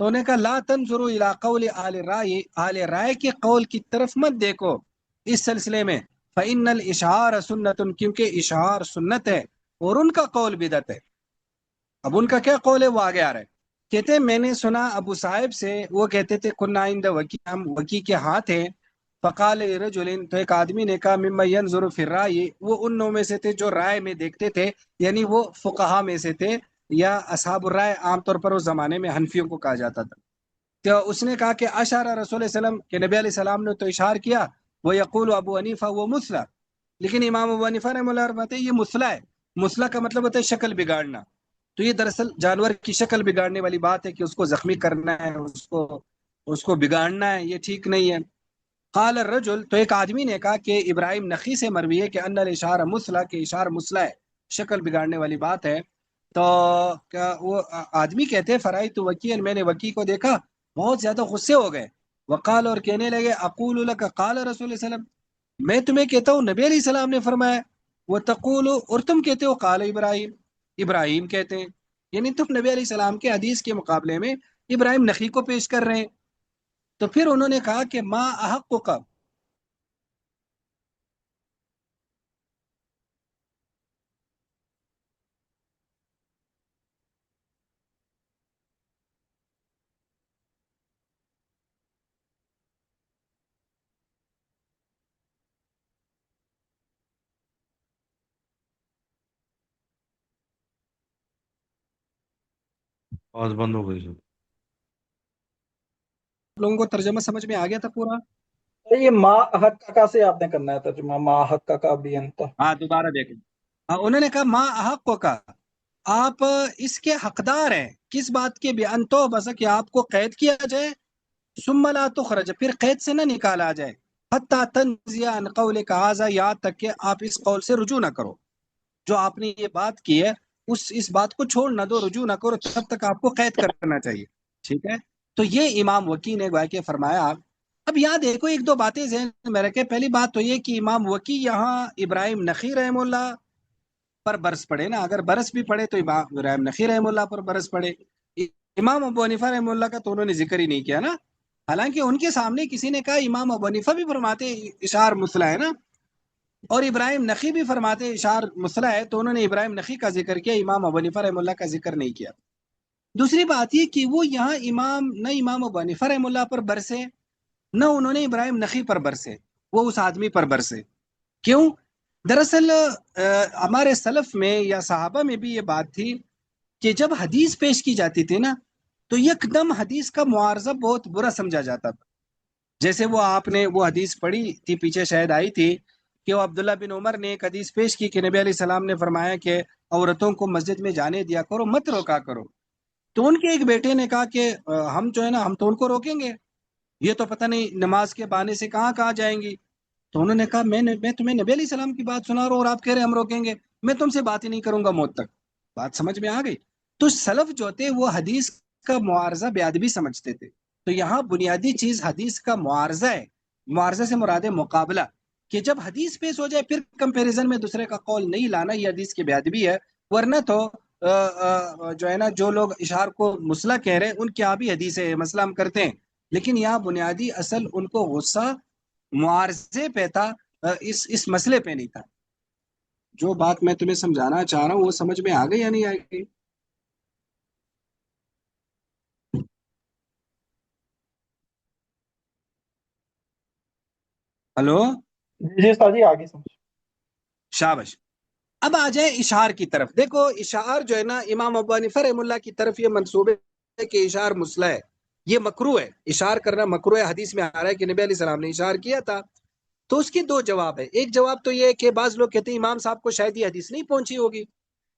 تو انہوں نے کہا لا تنظروا الی قول اہل رائے، اہل رائے کے قول کی طرف مت دیکھو اس سلسلے میں، فإن الاشعار سنت، کیونکہ اشعار سنت ہے اور ان کا قول بدعت ہے۔ اب ان کا کیا قول ہے وہ آگے آ رہا ہے، کہتے ہیں میں نے سنا ابو صاحب سے، وہ کہتے تھے کنا عند وکی، ہم وکی کے ہاں تھے، فقال رجل، تو ایک آدمی نے کہا مما ينظر فی الرائے، وہ ان لوگوں میں سے تھے جو رائے میں دیکھتے تھے، یعنی وہ فقہا میں سے تھے، یا اصحاب الرائے عام طور پر اس زمانے میں حنفیوں کو کہا جاتا تھا۔ تو اس نے کہا کہ اشارہ رسول اللہ علیہ وسلم کہ نبی علیہ السلام نے تو اشار کیا، وہ یقول ابو حنیفہ وہ مسلح، لیکن امام ابو حنیفہ رحمہ اللہ فرماتے ہیں یہ مسلح ہے۔ مسلح کا مطلب ہوتا ہے شکل بگاڑنا، تو یہ دراصل جانور کی شکل بگاڑنے والی بات ہے کہ اس کو زخمی کرنا ہے، اس کو بگاڑنا ہے، یہ ٹھیک نہیں ہے۔ قال الرجل، تو ایک آدمی نے کہا کہ ابراہیم نخی سے مروی ہے کہ ان الاشار مسلح، کہ اشار مسلح ہے، شکل بگاڑنے والی بات ہے۔ تو وہ آدمی کہتے ہیں فرائیت وکیل، میں نے وکی کو دیکھا بہت زیادہ غصے ہو گئے، وقال، اور کہنے لگے اقول لک قال رسول اللہ علیہ وسلم، میں تمہیں کہتا ہوں نبی علیہ السلام نے فرمایا، وتقول، اور تم کہتے ہو قال ابراہیم، ابراہیم کہتے ہیں، یعنی تم نبی علیہ السلام کے حدیث کے مقابلے میں ابراہیم نخی کو پیش کر رہے ہیں۔ تو پھر انہوں نے کہا کہ ما احق کا، آواز بند ہو گئی سر۔ لوگوں کو ترجمہ سمجھ میں آ گیا تھا پورا؟ یہ ما حق کا سے آپ نے کرنا ہے ترجمہ، ما حق کا بھی انت۔ ہاں دوبارہ دیکھیں، انہوں نے کہا ما احق کا، آپ اس کے حقدار ہیں، کس بات کے؟ بھی انتو بس کہ آپ کو قید کیا جائے، ثم لا تخرج، پھر قید سے نہ نکالا جائے، حتی تنزی عن قولک ھذا، یہاں تک کہ آپ اس قول سے رجوع نہ کرو، جو آپ نے یہ بات کی ہے اس بات کو چھوڑ نہ دو، رجوع نہ کرو، تب تک آپ کو قید کرنا چاہیے، ٹھیک ہے؟ تو یہ امام وکی نے گویا کہ فرمایا۔ اب یہاں دیکھو ایک دو باتیں ذہن میں رکھے، پہلی بات تو یہ کہ امام وکی یہاں ابراہیم نخی رحمہ اللہ پر برس پڑے نا، اگر برس بھی پڑے تو امام ابراہیم نخی رحمہ اللہ پر برس پڑے، امام ابو حنیفہ رحمہ اللہ کا تو انہوں نے ذکر ہی نہیں کیا نا، حالانکہ ان کے سامنے کسی نے کہا امام ابو حنیفہ بھی فرماتے اشار مسلح ہے نا، اور ابراہیم نخی بھی فرماتے اشار مسلح ہے، تو انہوں نے ابراہیم نخی کا ذکر کیا، امام ابو حنیفہ رحمہ اللہ کا ذکر نہیں کیا۔ دوسری بات یہ کہ وہ یہاں امام ابو حنیفہ رحمہ اللہ پر برسے، نہ انہوں نے ابراہیم نخی پر برسے، وہ اس آدمی پر برسے، کیوں؟ دراصل ہمارے سلف میں یا صحابہ میں بھی یہ بات تھی کہ جب حدیث پیش کی جاتی تھی نا تو یک دم حدیث کا معارضہ بہت برا سمجھا جاتا تھا۔ جیسے وہ آپ نے وہ حدیث پڑھی تھی، پیچھے شاید آئی تھی کہ وہ عبداللہ بن عمر نے ایک حدیث پیش کی کہ نبی علیہ السلام نے فرمایا کہ عورتوں کو مسجد میں جانے دیا کرو، مت روکا کرو۔ تو ان کے ایک بیٹے نے کہا کہ ہم جو ہے نا ہم تو ان کو روکیں گے، یہ تو پتہ نہیں نماز کے بہانے سے کہاں جائیں گی۔ تو انہوں نے کہا میں تمہیں نبی علیہ السلام کی بات سنا رہا ہوں اور آپ کہہ رہے ہیں ہم روکیں گے، میں تم سے بات ہی نہیں کروں گا موت تک۔ بات سمجھ میں آ گئی؟ تو سلف جو تھے وہ حدیث کا معارضہ بے ادبی سمجھتے تھے، تو یہاں بنیادی چیز حدیث کا معارضہ ہے، معارضہ سے مراد ہے مقابلہ، کہ جب حدیث پیش ہو جائے پھر کمپیریزن میں دوسرے کا قول نہیں لانا، یہ حدیث کی بے ادبی ہے۔ ورنہ تو جو ہے نا جو لوگ اشار کو مسلح کہہ رہے ہیں ان کی بھی حدیث ہے، مسئلہ ہم کرتے ہیں، لیکن یہاں بنیادی اصل ان کو غصہ معارضے پہ تھا، اس مسئلے پہ نہیں تھا۔ جو بات میں تمہیں سمجھانا چاہ رہا ہوں وہ سمجھ میں آ گئی یا نہیں آ گئی؟ ہلو، جی سر جی آگے سمجھ۔ شابش۔ اب آ جائے اشار کی طرف۔ دیکھو اشار جو ہے نا امام ابو حنیفہ رحمہ اللہ کی طرف یہ منسوب ہے کہ اشار مسلح ہے، یہ مکروہ ہے، اشار کرنا مکروہ ہے، حدیث میں آ رہا ہے کہ نبی علیہ السلام نے اشار کیا تھا۔ تو اس کے دو جواب ہے، ایک جواب تو یہ ہے کہ بعض لوگ کہتے ہیں امام صاحب کو شاید یہ حدیث نہیں پہنچی ہوگی،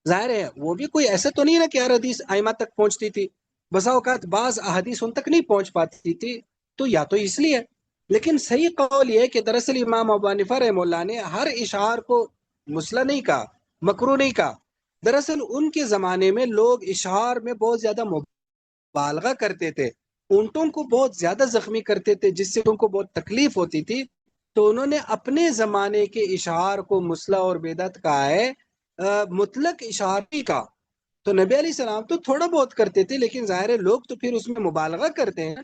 ظاہر ہے وہ بھی کوئی ایسے تو نہیں نا کہ ہر حدیث ائمہ تک پہنچتی تھی، بسا اوقات بعض احادیث ان تک نہیں پہنچ پاتی تھی، تو یا تو اس لیے، لیکن صحیح قول یہ ہے کہ دراصل امام ابو حنیفہ رحمہ اللہ نے ہر اشعار کو مسلح نہیں کہا، مکروہ نہیں کہا۔ دراصل ان کے زمانے میں لوگ اشعار میں بہت زیادہ مبالغہ کرتے تھے، اونٹوں کو بہت زیادہ زخمی کرتے تھے جس سے ان کو بہت تکلیف ہوتی تھی، تو انہوں نے اپنے زمانے کے اشعار کو مسلح اور بدعت کہا ہے، مطلق اشعار نہیں کہا۔ تو نبی علیہ السلام تو تھوڑا بہت کرتے تھے، لیکن ظاہر ہے لوگ تو پھر اس میں مبالغہ کرتے ہیں،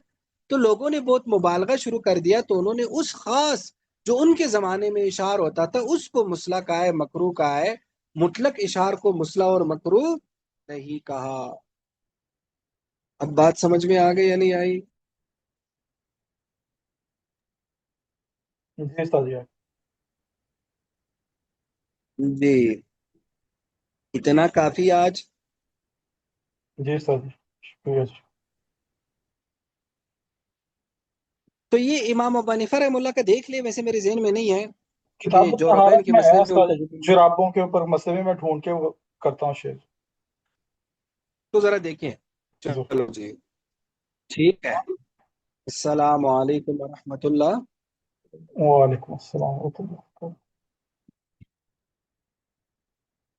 تو لوگوں نے بہت مبالغہ شروع کر دیا، تو انہوں نے اس خاص جو ان کے زمانے میں اشار ہوتا تھا اس کو مسلح کہا ہے، مکروہ کہا ہے، مطلق اشار کو مسلح اور مکروہ نہیں کہا۔ اب بات سمجھ میں آ گئی یا نہیں آئی؟ جی استاد جی جی اتنا کافی آج۔ جی استاد جی شکریہ جی۔ تو یہ امام ابو حنیفہ رحمہ اللہ کا دیکھ لیں، ویسے میرے ذہن میں نہیں ہے کتاب کہ جوربین الطہارت کے میں ہے مسئلے میں ان استاد کا جی، ذکر، جرابوں کے اوپر مسئلے میں میں ڈھونڈ کے وہ کرتا ہوں شیئر۔ تو ذرا دیکھیں۔ چلو جی ٹھیک ہے، السلام علیکم ورحمۃ اللہ۔ وعلیکم السلام ورحمۃ اللہ۔